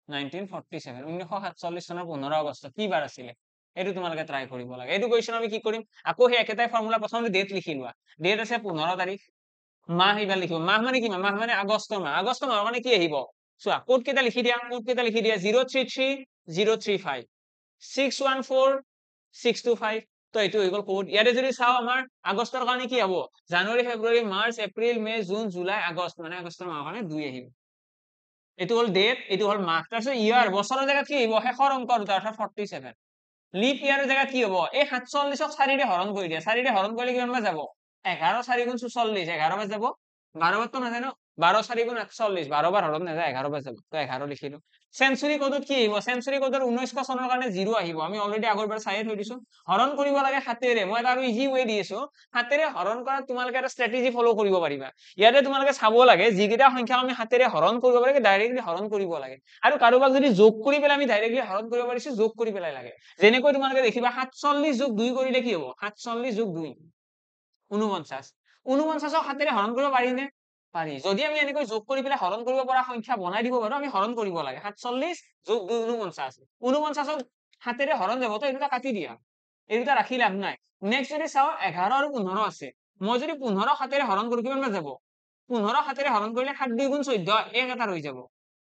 1947 চনৰ 15 আগষ্ট কি বাৰ আছিলে? এইটো তোমালোকে ট্ৰাই কৰিব লাগে। এইটো কুৱেশ্যন আমি কি কৰিম? আকৌ সেই একেটাই ফৰ্মুলা, প্ৰথমতে ডেট লিখি লোৱা। ডেট আছে 15 তাৰিখ, মাহ এইবাৰ লিখিব। মাহ মানে কি? মাহ মানে আগষ্ট মাহ। আগষ্ট মাহ মানে কি আহিব? চোৱা, কোড কেইটা লিখি দিয়া, কোড কেইটা লিখি দিয়া। 033, 035, 614, 625। তো এইটো হৈ গ'ল কোড। ইয়াতে যদি চাও, আমাৰ আগষ্টৰ কাৰণে কি হ'ব? জানুৱাৰী, ফেব্ৰুৱাৰী, মাৰ্চ, এপ্ৰিল, মে, জুন, জুলাই, আগষ্ট, মানে আগষ্টৰ মাহৰ কাৰণে 2 আহিব। এইটো হ'ল ডেট, এইটো হ'ল মাহ। তাৰপিছত ইয়াৰ, বছৰৰ জেগাত কি আহিব? শেষৰ অংক দুটা, অৰ্থাৎ 47। লিপ ইয়াৰৰ জেগাত কি হ'ব? এই 47ক 4 ৰে হৰণ কৰি দিয়া। 4 ৰে হৰণ কৰিলে কিমান বাৰ যাব? 11 4 গুণ 44, 11 বাৰ যাব। 12 বাৰতো নাযায় ন? 12 4 গুণ 48, 12 বাৰ হৰণ নাযায়, 11 বাৰ যাব। তো 11 লিখিলো। চেঞ্চুৰী কোডত কি আহিব? চেঞ্চুৰী কোডত 1900 চনৰ কাৰণে 0 আহিব। আমি অলৰেডি আগৰবাৰ চাইয়ে থৈ দিছো। হৰণ কৰিব লাগে 7 ৰে। মই এটা আৰু ইজি ৱে দি আছো। 7 ৰে হৰণ কৰাত তোমালোকে এটা ষ্ট্ৰেটেজি ফলো কৰিব পাৰিবা। ইয়াতে তোমালোকে চাব লাগে, যিকেইটা সংখ্যা আমি 7 ৰে হৰণ কৰিব লাগে, ডাইৰেক্টলি হৰণ কৰিব লাগে। আৰু কাৰোবাক যদি যোগ কৰি পেলাই আমি ডাইৰেক্টলি হৰণ কৰিব পাৰিছো, যোগ কৰি পেলাই লাগে। যেনেকৈ তোমালোকে দেখিবা 47 যোগ 2 কৰিলে কি হ'ব? 47 যোগ 2, 49। 49ক 7 ৰে হৰণ কৰিব পাৰি নে? পাৰি। যদি আমি এনেকৈ যোগ কৰি পেলাই হৰণ কৰিব পৰা সংখ্যা বনাই দিব পাৰো, আমি হৰণ কৰিব লাগে। 47 যোগ 2, 49। 49ক 7 ৰে হৰণ যাব, তো এই দুটা কাটি দিয়া। এই দুটা ৰাখি লাভ নাই। নেক্সট যদি চাও, 11 আৰু 15 আছে। মই যদি 15 7 ৰে হৰণ কৰো, কিমান বাৰ যাব? 15 7 ৰে হৰণ কৰিলে 7 2 গুণ 14, 1 এটা ৰৈ যাব।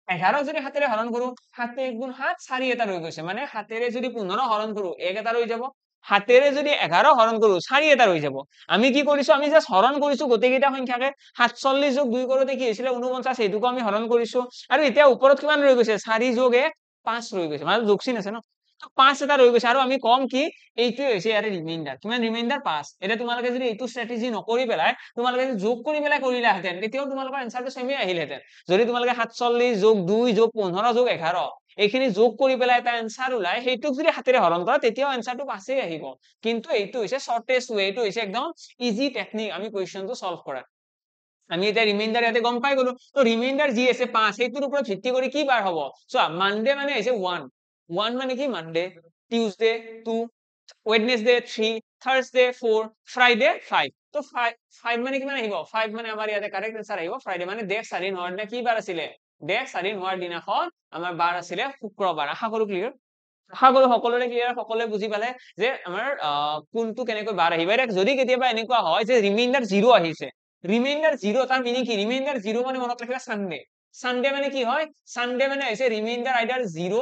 11 যদি 7 ৰে হৰণ কৰো, 7 1 গুণ 7, 4 এটা ৰৈ গৈছে। মানে 7 ৰে যদি 15 হৰণ কৰো, 1 এটা ৰৈ যাব। 7 ৰে যদি 11 হৰণ কৰো, 4 এটা ৰৈ যাব। আমি কি কৰিছো? আমি জাষ্ট হৰণ কৰিছো গোটেইকেইটা সংখ্যাকে। 47 যোগ 2 কৰোতে কি হৈছিলে? 49, সেইটোকো আমি হৰণ কৰিছো। আৰু এতিয়া ওপৰত কিমান ৰৈ গৈছে? 4 যোগ 1, 5 ৰৈ গৈছে। মানে যোগচিন আছে ন? 5 এটা ৰৈ গৈছে। আৰু আমি কম কি? এইটোৱে হৈছে ইয়াৰে ৰিমাইণ্ডাৰ। কিমান ৰিমাইণ্ডাৰ? 5। এতিয়া তোমালোকে যদি এইটো ষ্ট্ৰেটেজি নকৰি পেলাই, তোমালোকে যদি যোগ কৰি পেলাই কৰিলাহেঁতেন, তেতিয়াও তোমালোকৰ এনসাৰটো চেমে আহিলহেঁতেন। যদি তোমালোকে 47 যোগ 2 যোগ 15 যোগ 11 এইখিনি যোগ কৰি পেলাই এটা এনসাৰ ওলাই, সেইটোক যদি 7 ৰে হৰণ কৰা, তেতিয়াও এনসাৰটো 5 আহিব। কিন্তু এইটো হৈছে শৰ্টেষ্ট ৱে, এইটো হৈছে একদম ইজি টেকনিক আমি কুৱেশ্যনটো সলভ কৰা। আমি এতিয়া ৰিমাইণ্ডাৰ ইয়াতে গম পাই গলো। তো ৰিমাইণ্ডাৰ যি আছে 5, সেইটোৰ ওপৰত ভিত্তি কৰি কি বাৰ হ'ব? চোৱা, মানডে মানে হৈছে 1, 1 মানে কি? Monday. Tuesday 2, Wednesday 3, Thursday 4, Friday 5। তো 5 মানে কিমান আহিব? 5 মানে আমাৰ ইয়াতে কাৰেক্ট আনসাৰ আহিব ফ্ৰাইডে। মানে দেশ স্বাধীন হোৱাৰ দিনা কি বাৰ আছিলে? দেশ স্বাধীন হোৱাৰ দিনাখন আমাৰ বাৰ আছিলে শুক্ৰবাৰ। আশা কৰো ক্লিয়াৰ। আশা কৰো সকলোৰে ক্লিয়াৰ, সকলোৱে বুজি পালে যে আমাৰ কোনটো কেনেকৈ বাৰ আহিব। যদি কেতিয়াবা এনেকুৱা হয় যে ৰিমাইণ্ডাৰ 0 আহিছে, ৰিমাইণ্ডাৰ 0 তাৰ মিনিং কি? ৰিমাইণ্ডাৰ 0 মানে মনত ৰাখিবা সানডে। সানডে মানে কি হয়? সানডে মানে হৈছে ৰিমাইণ্ডাৰ আইদাৰ 0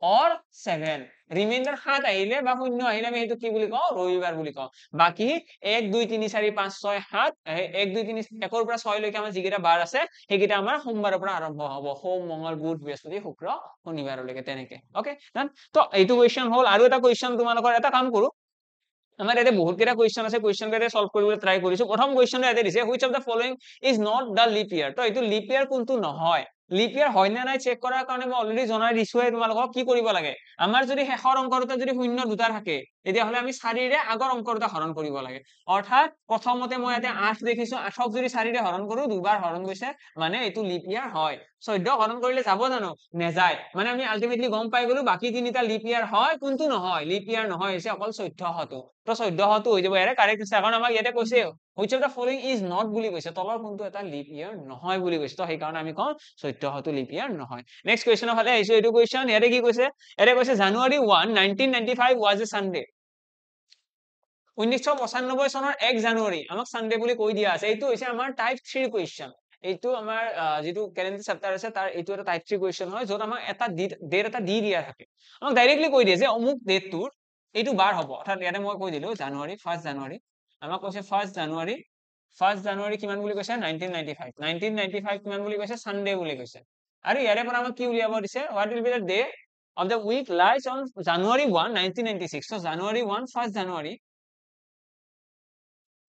or 7। ৰিমাইণ্ডাৰ 7 আহিলে বা 0 আহিলে আমি সেইটো কি বুলি কওঁ ৰবিবাৰ বুলি কওঁ বাকি 1 2 3 4 5 6 7 1 2 3 1 ৰ পৰা 6 লৈকে আমাৰ যিকেইটা বাৰ আছে সেইকেইটা আমাৰ সোমবাৰৰ পৰা আৰম্ভ হ'ব সোম মঙ্গল বুধ বৃহস্পতি শুক্ৰ শনিবাৰলৈকে তেনেকে ওকে ডান তো এইটো কোৱেশ্চন হ'ল আৰু এটা কোৱেশ্চন তোমালোকৰ এটা কাম কৰো আমাৰ ইয়াতে বহুত কেইটা কোৱেশ্চন আছে কোৱেশ্চন কেইটা সলভ কৰিবলৈ ট্ৰাই কৰিছো প্ৰথম কোৱেশ্চনটো ইয়াতে দিছে which of the following is not the leap year তো এইটো লিপ ইয়াৰ কোনটো নহয় লিপ ইয়াৰ হয় নে নাই চেক কৰাৰ কাৰণে মই অলৰেডি জনাই দিছোৱে তোমালোকক কি কৰিব লাগে আমাৰ যদি শেষৰ অংকটোতে যদি শূন্য দুটা থাকে তেতিয়াহ'লে আমি 4 ৰে আগৰ অংক দুটা হৰণ কৰিব লাগে অৰ্থাৎ প্ৰথমতে মই ইয়াতে 8 দেখিছো 8ক যদি 4 ৰে হৰণ কৰো দুবাৰ হৰণ গৈছে মানে এইটো লিপ ইয়াৰ হয় 14 হৰণ কৰিলে যাব জানো নেযায় মানে আমি আলটিমেটলি গম পাই গলো বাকি তিনিটা লিপ ইয়াৰ হয় কোনটো নহয় লিপ ইয়াৰ নহয় হৈছে অকল 1400 তো 1400 হৈ যাব ইয়াৰে কাৰেক্ট আছে কাৰণ আমাক ইয়াতে কৈছে which of the following is not বুলি কৈছে তলৰ কোনটো এটা লিপ ইয়াৰ নহয় বুলি কৈছে তো সেই কাৰণে আমি কম 1400 লিপ ইয়াৰ নহয় নেক্সট কোৱেশ্চনৰ ফালে আহিছো এইটো কোৱেশ্চন ইয়াতে কি কৈছে ইয়াতে কৈছে জানুৱাৰী 1 1995 was a Sunday 1995 চনৰ 1 জানুৱাৰী আমাক সানডে বুলি কৈ দিয়া আছে এইটো হৈছে আমাৰ টাইপ 3 কোৱেশ্চন এইটো আমাৰ যেটো ক্যালেন্ডাৰ চেপ্টাৰ আছে তাৰ এইটো এটা টাইপ 3 কোৱেশ্চন হয় যত আমাক এটা ডেট এটা দি দিয়া থাকে আমাক ডাইৰেক্টলি কৈ দিয়ে যে অমুক ডেটটোৰ এইটো বাৰ হ'ব অৰ্থাৎ ইয়াতে মই কৈ দিলো জানুৱাৰী 1 জানুৱাৰী আমাক কৈছে 1 জানুৱাৰী কিমান বুলি কৈছে 1995 কিমান বুলি কৈছে সানডে বুলি কৈছে আৰু ইয়াৰে পৰা আমাক কি উলিয়াব দিছে what will be the day of the week lies on January 1 1996 so January 1 1 January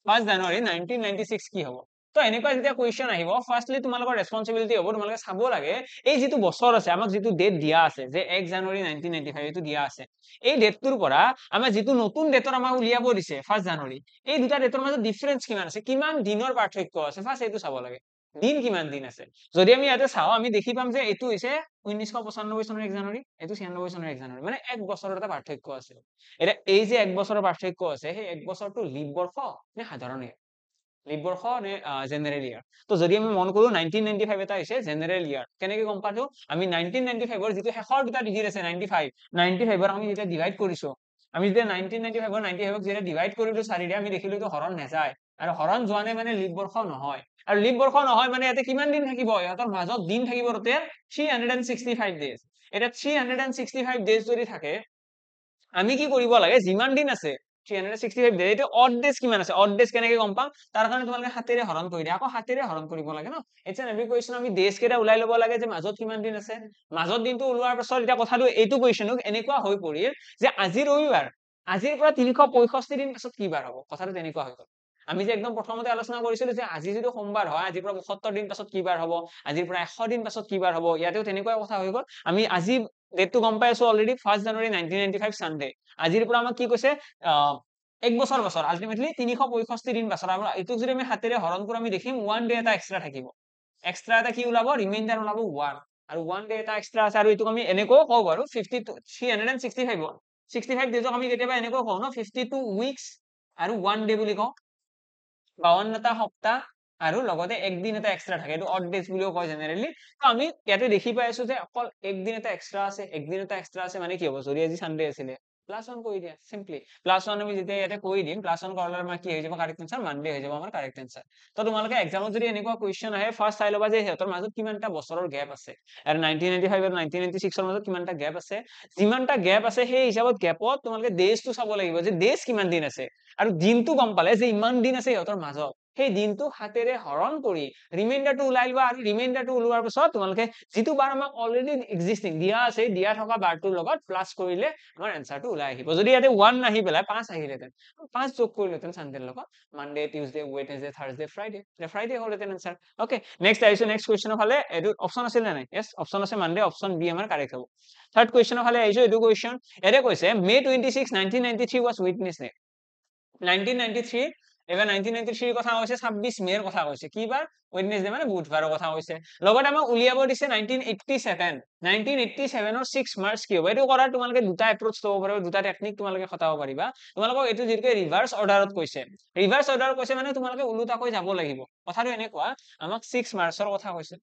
1996 কি হ'ব তো এনেকুৱা যেতিয়া কোৱেশ্চন আহিব ফাৰ্স্টলি তোমালোকৰ ৰেসপন্সিবিলিটি হ'ব তোমালোকে চাব লাগে এই যেটো বছৰ আছে আমাক যেটো ডেট দিয়া আছে যে 1 জানুৱাৰী 1995 এটো দিয়া আছে এই ডেটটোৰ পৰা আমাৰ যেটো নতুন ডেটৰ আমাক উলিয়াব দিছে 1 জানুৱাৰী এই দুটা ডেটৰ মাজত ডিফাৰেন্স কিমান আছে কিমান দিনৰ পাৰ্থক্য আছে ফাৰ্স্ট এইটো চাব লাগে দিন কিমান দিন আছে যদি আমি ইয়াতে চাও আমি দেখি পাম যে এইটো হৈছে 1995 চনৰ 1 জানুৱাৰী এইটো 96 চনৰ 1 জানুৱাৰী মানে এক বছৰৰ এটা পাৰ্থক্য আছে এটা এই যে এক বছৰৰ পাৰ্থক্য আছে সেই এক বছৰটো লিপ বৰ্ষ নে সাধাৰণ লিপ বৰ্ষ নে জেনাৰেল ইয়াৰ তো যদি আমি মন কৰো 1995 এটা হৈছে জেনাৰেল ইয়াৰ কেনেকৈ গম পালো আমি 1995 ৰ যেটো শেষৰ দুটা ডিজিট আছে 95 ৰ আমি যেটা ডিভাইড কৰিছো আমি যেতিয়া 1995 ৰ 95 ক যেতিয়া ডিভাইড কৰিলো 4 ৰে আমি দেখিলো তো হৰণ নাযায় আৰু হৰণ যোৱানে মানে লিপ বৰ্ষ নহয় আৰু লিপ বৰ্ষ নহয় মানে ইয়াতে কিমান দিন থাকিব ইয়াতৰ মাজত দিন থাকিব ৰতে 365 ডেজ এটা 365 ডেজ যদি থাকে আমি কি কৰিব লাগে যিমান দিন আছে 365 ডেজ এটো অড ডেজ কিমান আছে অড ডেজ কেনেকৈ গম পাম তাৰ কাৰণে তোমালোকে হাতেৰে হৰণ কৰি দিয়া আকৌ হাতেৰে হৰণ কৰিব লাগে ন ইটস এন এভৰি কোৱেশ্চন আমি ডেজ কেটা উলাই লব লাগে যে মাজত কিমান দিন আছে মাজত দিনটো উলোৱাৰ পাছত এটা কথাটো এইটো কোৱেশ্চনক এনেকুৱা হৈ পৰিল যে আজি ৰবিবাৰ আজিৰ পৰা 365 দিন পাছত কি বাৰ হ'ব কথাটো তেনেকুৱা হৈ গ'ল আমি যে একদম প্ৰথমতে আলোচনা কৰিছিলো যে আজি যদি সোমবাৰ হয় আজিৰ পৰা 72 দিন পাছত কি বাৰ হ'ব আজিৰ পৰা 100 দিন পাছত কি বাৰ হ'ব ইয়াতেও তেনেকুৱা কথা হৈ গ'ল আমি আজি ডেটটো গম পাইছো অলৰেডি 1 জানুৱাৰী 1995 সানডে আজিৰ পৰা আমাক কি কৈছে এক বছৰ বছৰ আলটিমেটলি 365 দিন বছৰ আৰু এটো যদি আমি হাতেৰে হৰণ কৰো আমি দেখিম 1 ডে এটা এক্সট্ৰা থাকিব এক্সট্ৰা এটা কি ওলাব ৰিমাইন্ডাৰ ওলাব 1 আৰু 1 ডে এটা এক্সট্ৰা আছে আৰু এটো আমি এনেকৈ কও বাৰু 365 65 ডেজক আমি কেতিয়াবা এনেকৈ কও ন 52 উইকস আৰু 1 ডে বুলি কও 52টা সপ্তাহ আৰু লগতে এক দিন এটা এক্সট্ৰা থাকে এটো অড ডেজ বুলিও কয় জেনাৰেলি তো আমি ইয়াতে দেখি পাই আছো যে অকল এক দিন এটা এক্সট্ৰা আছে এক দিন এটা এক্সট্ৰা আছে মানে কি হ'ব যদি আজি সানডে আছিল +1 কৰি দিয়া সিম্পলি +1 আমি যেতিয়া ইয়াতে কৰি দিম +1 কৰাৰ আমাৰ কি হৈ যাব কাৰেক্ট আনসাৰ মানডে হৈ যাব আমাৰ কাৰেক্ট আনসাৰ তো তোমালোকে এক্সামত যদি এনেকুৱা কোৱেশ্চন আহে ফাৰ্স্ট চাই লবা যে হেতৰ মাজত কিমানটা বছৰৰ গ্যাপ আছে আৰু 1995 আৰু 1996 ৰ মাজত কিমানটা গ্যাপ আছে যিমানটা গ্যাপ আছে সেই হিচাপত গ্যাপত তোমালোকে ডেজটো চাব লাগিব যে ডেজ কিমান দিন আছে আৰু দিনটো গম পালে যে ইমান দিন আছে হেতৰ মাজত সেই দিনটো হাতেৰে হৰণ কৰি ৰিমাইন্ডাৰটো উলাই লবা আৰু ৰিমাইন্ডাৰটো উলোৱাৰ পিছত তোমালোকে যেটো বাৰ আমাক অলৰেডি এক্সিস্টিং দিয়া আছে দিয়া থকা বাৰটোৰ লগত প্লাস কৰিলে আমাৰ আনসাৰটো উলাই আহিব যদি ইয়াতে 1 নাহি পেলাই 5 আহিলেতেন 5 যোগ কৰিলেতেন সানডেৰ লগত Monday Tuesday Wednesday Thursday Friday হলতেন আনসাৰ ওকে নেক্সট আহিছো নেক্সট কোৱেশ্চনৰ ফালে এটো অপচন আছিল নে নাই यस অপচন আছে মানডে অপচন বি আমাৰ কাৰেক্ট হ'ব থাৰ্ড কোৱেশ্চনৰ ফালে আহিছো এটো কোৱেশ্চন এৰে কৈছে মে 26 1993 was witness day 1993 এবাৰ 1993 কথা কৈছে 26 মেৰ কথা কৈছে কি বাৰ ওয়েডনেসডে মানে বুধবাৰৰ কথা কৈছে লগত আমাক উলিয়াব দিছে 1987 ৰ 6 মাৰ্চ কি হ'ব এটো কৰাৰ তোমালোকে দুটা এপ্ৰোচ লব পাৰিবা দুটা টেকনিক তোমালোকে খটাব পাৰিবা তোমালোকক এটো যেকে ৰিভাৰ্স অৰ্ডাৰত কৈছে ৰিভাৰ্স অৰ্ডাৰত কৈছে মানে তোমালোকে উলুটাকৈ যাব লাগিব কথাটো এনেকুৱা আমাক 6 মাৰ্চৰ কথা কৈছে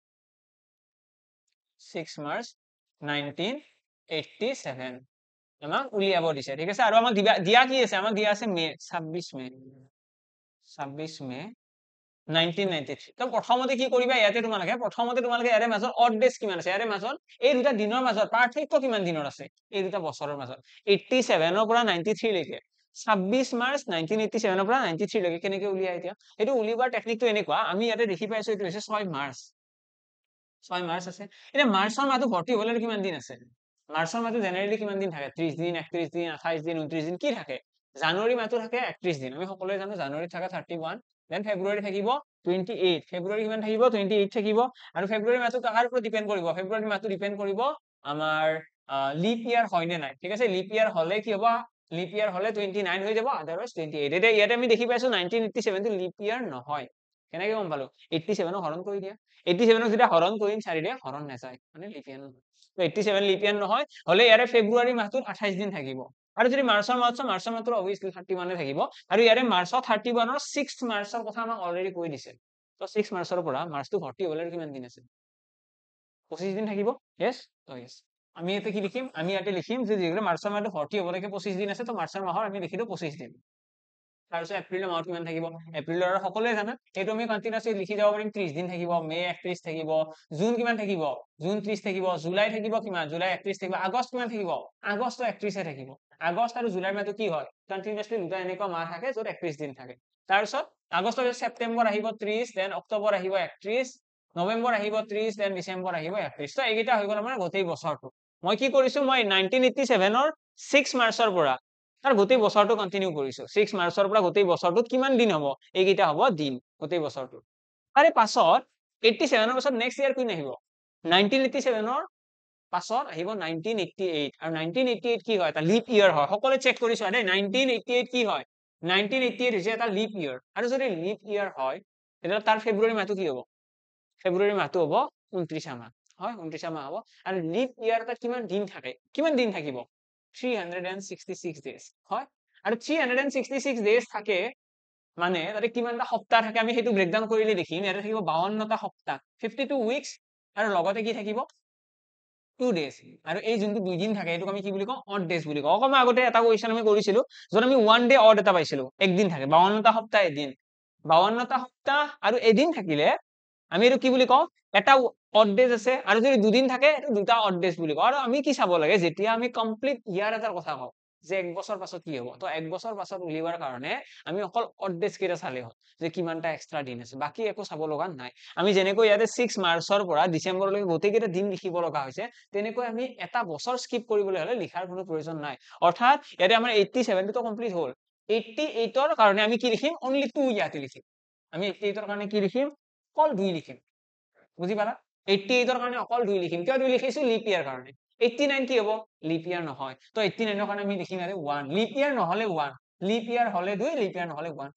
6 মাৰ্চ 1987 আমাক উলিয়াব দিছে ঠিক আছে আৰু আমাক দিয়া কি আছে আমাক দিয়া আছে মে 26 মে 1993 তো প্ৰথমতে কি কৰিবা ইয়াতে তোমালোকে ইয়াৰে মাজত অড ডেজ কিমান আছে ইয়াৰে মাজত এই দুটা দিনৰ মাজত পাৰ্থক্য কিমান দিনৰ আছে এই দুটা বছৰৰ মাজত 87 ৰ পৰা 93 লৈকে 26 মাৰ্চ 1987 ৰ পৰা 93 লৈকে কেনেকৈ উলিয়াই এতিয়া এইটো উলিওৱাৰ টেকনিকটো এনেকুৱা আমি ইয়াতে দেখি পাইছো এইটো হৈছে 6 মাৰ্চ 6 মাৰ্চ আছে এতিয়া মাৰ্চৰ মাহটো ভৰ্তি হ'বলৈ কিমান দিন আছে মাৰ্চৰ মাহটো জেনেৰেলি কিমান দিন থাকে 30 দিন 31 দিন 28 দিন 29 দিন কি থাকে জানুৱাৰী মাহটো থাকে 31 দিন আমি সকলোৱে জানো জানুৱাৰীত থাকে 31 দেন ফেব্ৰুৱাৰী থাকিব 28 ফেব্ৰুৱাৰী কিমান থাকিব 28 থাকিব আৰু ফেব্ৰুৱাৰী মাহটো কাৰ ওপৰত ডিপেন্ড কৰিব ফেব্ৰুৱাৰী মাহটো ডিপেন্ড কৰিব আমাৰ লিপ ইয়াৰ হয় নে নাই ঠিক আছে লিপ ইয়াৰ হলে কি হ'ব লিপ ইয়াৰ হলে 29 হৈ যাব আদাৰৱাইজ 28 এতিয়া ইয়াতে আমি দেখি পাইছো 1987 টো লিপ ইয়াৰ নহয় কেনেকৈ গম পালো 87 হৰণ কৰি দিয়া 87 যেতিয়া হৰণ কৰিম 4 দিয়ে হৰণ নাযায় মানে লিপ ইয়াৰ নহয় তো 87 লিপ ইয়াৰ নহয় হলে ইয়াৰে ফেব্ৰুৱাৰী মাহটোত 28 দিন থাকিব আৰু যদি মাৰ্চৰ মাহটো অবভিয়াসলি 31 থাকিব আৰু ইয়াৰে মাৰ্চৰ 31 ৰ 6 মাৰ্চৰ কথা আমাক অলৰেডি কৈ দিছে তো 6 মাৰ্চৰ পৰা মাৰ্চটো ভৰ্তি হ'বলৈ কিমান দিন আছে 25 দিন থাকিব yes তো yes আমি ইয়াতে কি লিখিম আমি ইয়াতে লিখিম যে যেগুলো মাৰ্চৰ মাহটো ভৰ্তি হ'বলৈকে 25 দিন আছে তো মাৰ্চৰ মাহৰ আমি লিখিলো 25 দিন তাৰপিছত এপ্ৰিলৰ মাহত কিমান থাকিব এপ্ৰিলৰ আৰু সকলোৱে জানে এইটো আমি কন্টিনিউয়াসলি লিখি যাব পাৰিম 30 দিন থাকিব মে 31 থাকিব জুন কিমান থাকিব জুন 30 থাকিব জুলাই থাকিব কিমান জুলাই 31 থাকিব আগষ্ট কিমান থাকিব আগষ্ট 31 এ থাকিব আগষ্ট আৰু জুলাই মাহটো কি হয় কন্টিনিউয়াসলি দুটা এনেকুৱা মাহ থাকে য'ত 31 দিন থাকে তাৰপিছত আগষ্টৰ ছেপ্টেম্বৰ আহিব 30 দেন অক্টোবৰ আহিব 31 নৱেম্বৰ আহিব 30 দেন ডিচেম্বৰ আহিব 31 তো এইকেইটা হৈ গ'ল আমাৰ গোটেই বছৰটো মই কি কৰিছো মই 1987 ৰ 6 মাৰ্চৰ পৰা তাৰ গোটেই বছৰটো কন্টিনিউ কৰিছো 6 মাৰ্চৰ পৰা গোটেই বছৰটোত কিমান দিন হ'ব এইকেইটা হ'ব দিন গোটেই বছৰটো তাৰে পাছত 87 ৰ পাছত নেক্সট ইয়াৰ কি আহিব 1987 ৰ পাছত আহিব 1988 আৰু 1988 কি হয় এটা লিপ ইয়াৰ হয় সকলোৱে চেক কৰিছো দেই 1988 কি হয় 1988 হৈছে এটা লিপ ইয়াৰ আৰু যদি লিপ ইয়াৰ হয় তেতিয়া তাৰ ফেব্ৰুৱাৰী মাহটো কি হ'ব ফেব্ৰুৱাৰী মাহটো হ'ব 29 মাহ হয় 29 মাহ হ'ব আৰু লিপ ইয়াৰ এটা কিমান দিন থাকিব 366 ডেজ হয় আৰু 366 ডেজ থাকে মানে তাতে কিমানটা সপ্তাহ থাকে আমি সেইটো ব্ৰেকডাউন কৰিলে দেখিম ইয়াতে থাকিব 52টা সপ্তাহ 52 উইকস আৰু লগতে কি থাকিব 2 ডেজ আৰু এই যোনটো দুই দিন থাকে এইটোক আমি কি বুলি কওঁ অড ডেজ বুলি কওঁ অকমান আগতে এটা কোৱেশ্চন আমি কৰিছিলো য'ত আমি 1 ডে অড এটা পাইছিলো একদিন থাকে 52টা সপ্তাহ এদিন 52টা সপ্তাহ আৰু এদিন থাকিলে আমি এইটো কি বুলি কওঁ এটা অড ডেজ আছে আৰু যদি দুদিন থাকে এইটো দুটা অড ডেজ বুলি কওঁ আৰু আমি কি চাব লাগে যেতিয়া আমি কমপ্লিট ইয়াৰ এটাৰ কথা কওঁ যে এক বছৰ পাছত কি হ'ব তো এক বছৰ পাছত উলিওৱাৰ কাৰণে আমি অকল অড ডেজ কেইটা চালে হ'ল যে কিমানটা এক্সট্ৰা দিন আছে বাকি একো চাব লগা নাই আমি যেনেকৈ ইয়াতে 6 মাৰ্চৰ পৰা ডিচেম্বৰলৈকে গোটেইকেইটা দিন লিখিব লগা হৈছে তেনেকৈ আমি এটা বছৰ স্কিপ কৰিবলৈ হ'লে লিখাৰ কোনো প্ৰয়োজন নাই অৰ্থাৎ ইয়াতে আমাৰ 87 টো কমপ্লিট হ'ল 88 ৰ কাৰণে আমি কি লিখিম অনলি 2 ইয়াতে লিখিম আমি 88 ৰ কাৰণে কি লিখিম অকল 2 লিখিম বুজি পালা 88 ৰ কাৰণে অকল 2 লিখিম কিয় 2 লিখিছো লিপ ইয়াৰ কাৰণে 89 কি হ'ব লিপ ইয়াৰ নহয় তো 89 ৰ কাৰণে আমি লিখিম আৰু 1 লিপ ইয়াৰ নহলে 1 লিপ ইয়াৰ হলে 2 লিপ ইয়াৰ নহলে 1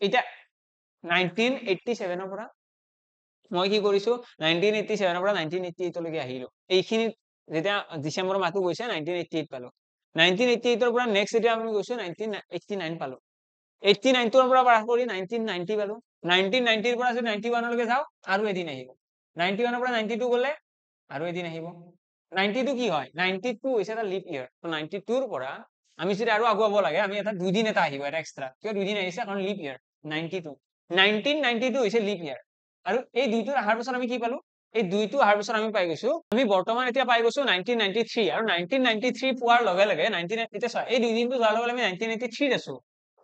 এটা 1987 ৰ পৰা মই কি কৰিছো 1987 ৰ পৰা 1988 লৈকে আহিলো এইখিনি যেতিয়া ডিসেম্বৰ মাহটো গৈছে 1988 পালো 1988 ৰ পৰা নেক্সট যেতিয়া আমি গৈছো 1989 পালো 89 ৰ পৰা পাছ কৰি 1990 পালো 1990 ৰ পৰা যদি 91 লৈকে যাও আৰু এদিন আহিব 91 ৰ পৰা 92 গলে আৰু এদিন আহিব 92 কি হয় 92 হৈছে এটা লিপ ইয়াৰ তো 92 ৰ পৰা আমি যদি আৰু আগুৱাব লাগে আমি এটা দুই দিন এটা আহিব এটা এক্সট্ৰা কিয় দুই দিন আহিছে কাৰণ লিপ ইয়াৰ 92 1992 হৈছে লিপ ইয়াৰ আৰু এই দুইটোৰ আহাৰ পিছত আমি কি পালো এই দুইটো আহাৰ পিছত আমি পাই গৈছো আমি বৰ্তমান এতিয়া পাই গৈছো 1993 আৰু 1993 পোৱাৰ লগে লগে 1990 চোৱা এই দুই দিনটো যোৱাৰ লগে আমি 1993 আছো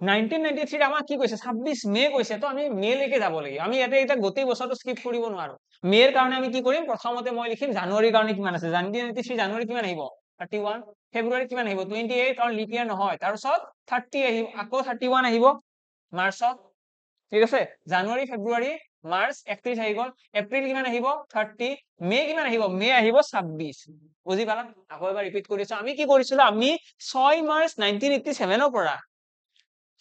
1993 আমাক কি কৈছে 26 মে কৈছে তো আমি মে লৈকে যাব লাগিব আমি ইয়াতে এটা গোটেই বছৰটো স্কিপ কৰিব নোৱাৰো মেৰ কাৰণে আমি কি কৰিম প্ৰথমতে মই লিখিম জানুৱাৰীৰ কাৰণে কিমান আছে 1993 জানুৱাৰী কিমান আহিব 31 ফেব্ৰুৱাৰী কিমান আহিব 28 কাৰণ লিপ ইয়াৰ নহয় তাৰ পিছত 30 আহিব আকৌ 31 আহিব মাৰ্চত ঠিক আছে জানুৱাৰী ফেব্ৰুৱাৰী মাৰ্চ 31 আহি গ'ল এপ্ৰিল কিমান আহিব 30 মে কিমান আহিব মে আহিব 26 বুজি পালা আকৌ এবাৰ ৰিপিট কৰিছো আমি কি কৰিছিলো আমি 6 মাৰ্চ 1987 ৰ পৰা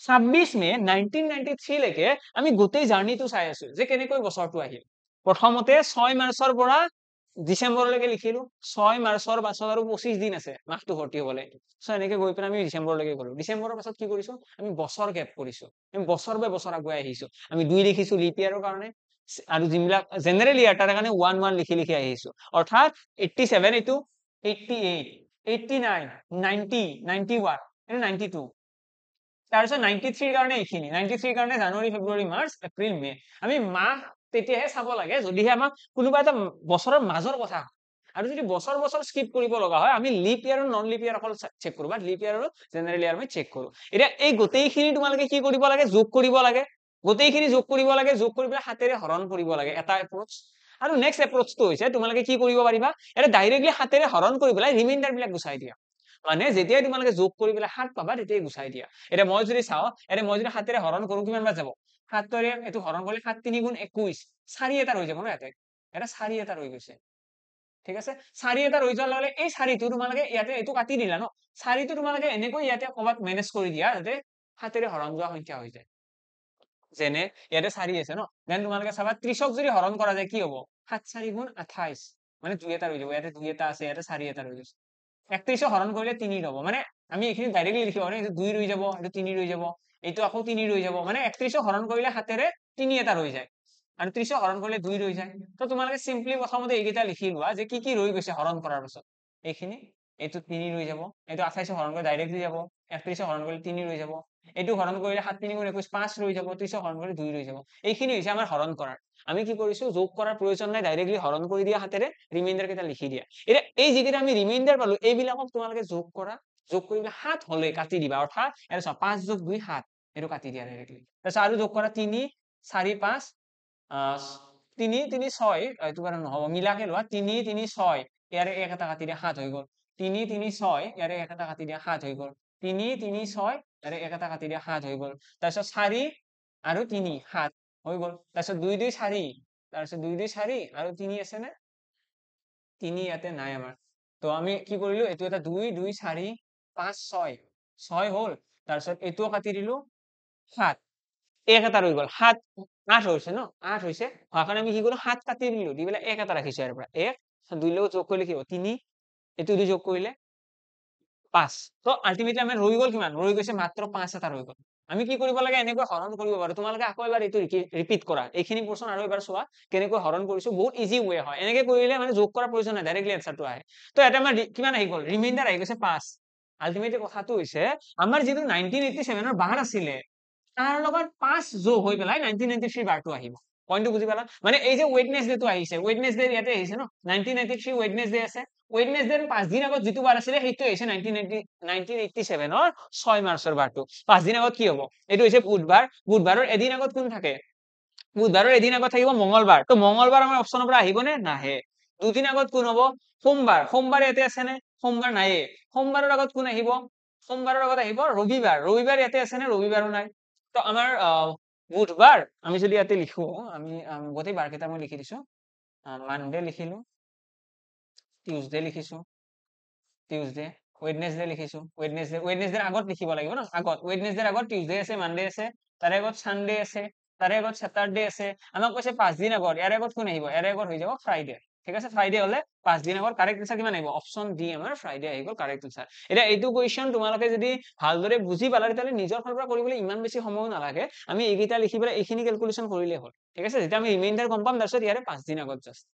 26 মে 1993 লৈকে আমি গোটেই জাৰ্নিটো চাই আছো যে কেনেকৈ বছৰটো আহিল প্ৰথমতে 6 মাৰ্চৰ পৰা ডিসেম্বৰলৈকে লিখিলো 6 মাৰ্চৰ পাছত আৰু 25 দিন আছে মাহটো ভৰ্তি হ'বলৈ সো এনেকৈ গৈ পেলাই আমি ডিসেম্বৰলৈকে গলো ডিসেম্বৰৰ পাছত কি কৰিছো আমি বছৰ গ্যাপ কৰিছো আমি বছৰ বে বছৰ আগুৱাই আহিছো আমি 2 লিখিছো লিপ ইয়াৰৰ কাৰণে আৰু যিবিলাক জেনাৰেল ইয়াৰ তাৰ কাৰণে 1 1 লিখি লিখি আহিছো অৰ্থাৎ 87 এইটো 88 89 90 91 92 তাৰপিছত 93 কাৰণে এইখিনি 93 কাৰণে জানুৱাৰী ফেব্ৰুৱাৰী মাৰ্চ এপ্ৰিল মে আমি মাহ তেতিয়াহে চাব লাগে যদিহে আমাক কোনোবা এটা বছৰৰ মাজৰ কথা আৰু যদি বছৰ স্কিপ কৰিব লগা হয় আমি লিপ ইয়াৰ আৰু নন লিপ ইয়াৰ অকল চেক কৰো বা লিপ ইয়াৰ আৰু জেনাৰেল ইয়াৰ আমি চেক কৰো এতিয়া এই গোটেইখিনি তোমালোকে কি কৰিব লাগে যোগ কৰিব লাগে গোটেইখিনি যোগ কৰিব লাগে যোগ কৰি পেলাই হাতেৰে হৰণ কৰিব লাগে এটা এপ্ৰ'চ আৰু নেক্সট এপ্ৰ'চটো হৈছে তোমালোকে কি কৰিব পাৰিবা এটা ডাইৰেক্টলি হাতেৰে হৰণ কৰি পেলাই ৰিমাইণ্ডাৰ বিলাক গুচাই দিয়া মানে যেতিয়াই তোমালোকে যোগ কৰি পেলাই 7 পাবা তেতিয়াই গুচাই দিয়া এতিয়া মই যদি চাওঁ এতিয়া মই যদি হাতেৰে হৰণ কৰো কিমান বাৰ যাব 7ৰে এইটো হৰণ কৰিলে 7 3 গুণ 21 4 এটা ৰৈ যাব ন ইয়াতে এটা 4 এটা ৰৈ গৈছে ঠিক আছে 4 এটা ৰৈ যোৱাৰ লগে এই 4টো তোমালোকে ইয়াতে এইটো কাটি দিলা ন 4টো তোমালোকে এনেকৈ ইয়াতে ক'বাত মেনেজ কৰি দিয়া যাতে হাতেৰে হৰণ যোৱা সংখ্যা হৈ যায় যেনে ইয়াতে 4 আছে ন দেন তোমালোকে চাবা 30ক যদি হৰণ কৰা যায় কি হ'ব 7 4 গুণ 28 মানে 2 এটা ৰৈ যাব ইয়াতে 2 এটা আছে ইয়াতে 4 এটা ৰৈ গৈছে 31 হৰণ কৰিলে 3 হ'ব মানে আমি এইখিনি ডাইৰেক্টলি লিখিব পাৰো এইটো 2 ৰৈ যাব এইটো 3 ৰৈ যাব এইটো আকৌ 3 ৰৈ যাব মানে 31 হৰণ কৰিলে হাতেৰে 3 এটা ৰৈ যায় আৰু 30 হৰণ কৰিলে 2 ৰৈ যায় তো তোমালোকে সিম্পলি প্ৰথমতে এইকেইটা লিখি লোৱা যে কি ৰৈ গৈছে হৰণ কৰাৰ পাছত এইখিনি এইটো 3 ৰৈ যাব এইটো 28 হৰণ কৰি ডাইৰেক্টলি যাব 31 হৰণ কৰিলে 3 ৰৈ যাব এইটো হৰণ কৰিলে 7 3 গুণ 21 5 ৰৈ যাব 30 হৰণ কৰিলে 2 ৰৈ যাব এইখিনি হৈছে আমাৰ হৰণ কৰাৰ আমি কি কৰিছো যোগ কৰাৰ প্ৰয়োজন নাই ডাইৰেক্টলি হৰণ কৰি দিয়া হাতেৰে ৰিমাইণ্ডাৰ কেইটা লিখি দিয়া এতিয়া এই যিকেইটা আমি ৰিমাইণ্ডাৰ পালো এইবিলাকক তোমালোকে যোগ কৰা যোগ কৰি 7 হলে কাটি দিবা অৰ্থাৎ এটা 5 যোগ 2 7 এটো কাটি দিয়া ডাইৰেক্টলি তাৰপিছত আৰু যোগ কৰা 3 4 5 3 3 6 এইটো বাৰু নহব মিলাকে লোৱা 3 3 6 ইয়াৰে এক এটা কাটি দিয়া 7 হৈ গল 3 3 6 ইয়াৰে এক এটা কাটি দিয়া 7 হৈ গল 3 3 6 ইয়াৰে এক এটা কাটি দিয়া 7 হৈ গল তাৰপিছত 4 আৰু 3 7 হৈ গল তাৰপিছত 2 2 4 তাৰপিছত 2 2 4 আৰু 3 আছে নে 3 ইয়াতে নাই আমাৰ তো আমি কি কৰিলো এইটো এটা 2 2 4 5 6 6 হল তাৰপিছত এইটোও কাটি দিলো 7 এক এটা ৰৈ গল 7 8 হৈছে ন 8 হৈছে হোৱাৰ কাৰণে আমি কি কৰিলো 7 কাটি দিলো দি পেলাই এক এটা ৰাখিছো ইয়াৰ পৰা 1 2 লগত যোগ কৰিলে কি হ'ব 3 এইটো দি যোগ কৰিলে 5 তো আলটিমেটলি আমাৰ ৰৈ গল কিমান ৰৈ গৈছে মাত্ৰ 5 এটা ৰৈ গল আমি কি কৰিব লাগে এনেকৈ হৰণ কৰিব পাৰো তোমালোকে আকৌ এবাৰ এইটো ৰিপিট কৰা এইখিনি পোৰশন আৰু এবাৰ চোৱা কেনেকৈ হৰণ কৰিছো বহুত ইজি ওয়ে হয় এনেকৈ কৰিলে মানে যোগ কৰাৰ প্ৰয়োজন নাই ডাইৰেক্টলি এনসাৰটো আহে তো এটা আমাৰ কিমান আহি গল ৰিমাইণ্ডাৰ আহি গৈছে 5 আলটিমেটলি কথাটো হৈছে আমাৰ যিটো 1987 ৰ বাৰ আছিলে তাৰ লগত 5 যোগ হৈ পেলাই 1993 বাৰটো আহিব পইণ্টটো বুজি পালা মানে এই যে ওয়েডনেসডেটো আহিছে ওয়েডনেসডে ইয়াতে আহিছে ন 1993 ওয়েডনেসডে আছে ওয়েডনেসডেৰ 5 দিন আগত যিটো বাৰ আছিলে সেইটো হৈছে 1987 ৰ 6 মাৰ্চৰ বাৰটো 5 দিন আগত কি হ'ব এইটো হৈছে বুধবাৰ বুধবাৰৰ এদিন আগত কোন থাকে বুধবাৰৰ এদিন আগত থাকিব মঙ্গলবাৰ তো মঙ্গলবাৰ আমাৰ অপচনৰ পৰা আহিবনে নাহে দুদিন আগত কোন হ'ব সোমবাৰ সোমবাৰ ইয়াতে আছে নে সোমবাৰ নাইয়ে সোমবাৰৰ আগত কোন আহিব সোমবাৰৰ আগত আহিব ৰবিবাৰ ৰবিবাৰ ইয়াতে আছে নে ৰবিবাৰো নাই তো আমাৰ বুধবাৰ আমি যদি ইয়াতে লিখো আমি গোটেই বাৰকেইটা মই লিখি দিছো মানডে লিখিলো টিউজডে লিখিছো টিউজডে ওয়েডনেসডে লিখিছো ওয়েডনেসডেৰ আগত লিখিব লাগিব ন আগত ওয়েডনেসডেৰ আগত টিউজডে আছে মানডে আছে তাৰে আগত সানডে আছে তাৰে আগত স্যাটাৰডে আছে আমাক কৈছে 5 দিন আগত ইয়াৰ আগত কোন আহিব ইয়াৰ আগত হৈ যাব ফ্ৰাইডে ঠিক আছে ফ্ৰাইডে হলে 5 দিন আগত কাৰেক্ট আনসাৰ কিমান আহিব অপচন ডি আমাৰ ফ্ৰাইডে আহি গল কাৰেক্ট আনসাৰ এটা এইটো কোৱেশ্চন তোমালোকে যদি ভালদৰে বুজি পালা তেতিয়াহলে নিজৰ ফালৰ পৰা কৰিবলৈ ইমান বেছি সময় নালাগে আমি এইকেইটা লিখি পেলাই এইখিনি ক্যালকুলেশন কৰিলে হ'ল ঠিক আছে যেতিয়া আমি ৰিমাইণ্ডাৰ গম পাম তাৰপিছত ইয়াৰে 5 দিন আগত জাস্ট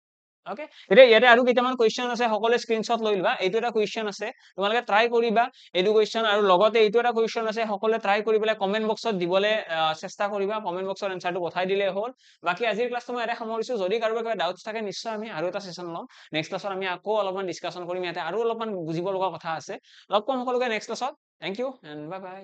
ওকে এতিয়া ইয়াতে আৰু কেইটামান কোৱেশ্চন আছে সকলোৱে স্ক্ৰিনশ্বট লৈ লবা এইটো এটা কোৱেশ্চন আছে তোমালোকে ট্ৰাই কৰিবা এইটো কোৱেশ্চন আৰু লগতে এইটো এটা কোৱেশ্চন আছে সকলোৱে ট্ৰাই কৰি পেলাই কমেন্ট বক্সত দিবলৈ চেষ্টা কৰিবা কমেন্ট বক্সত এনসাৰটো পঠাই দিলে হ'ল বাকি আজিৰ ক্লাছটো মই এটা সামৰিছো যদি কাৰোবাৰ কিবা ডাউটছ থাকে নিশ্চয় আমি আৰু এটা সেশন লম নেক্সট ক্লাছত আমি আকৌ অলপমান ডিসকাশন কৰিম ইয়াতে আৰু অলপমান বুজিব লগা কথা আছে লগ পাম সকলোকে নেক্সট ক্লাছত thank you and bye by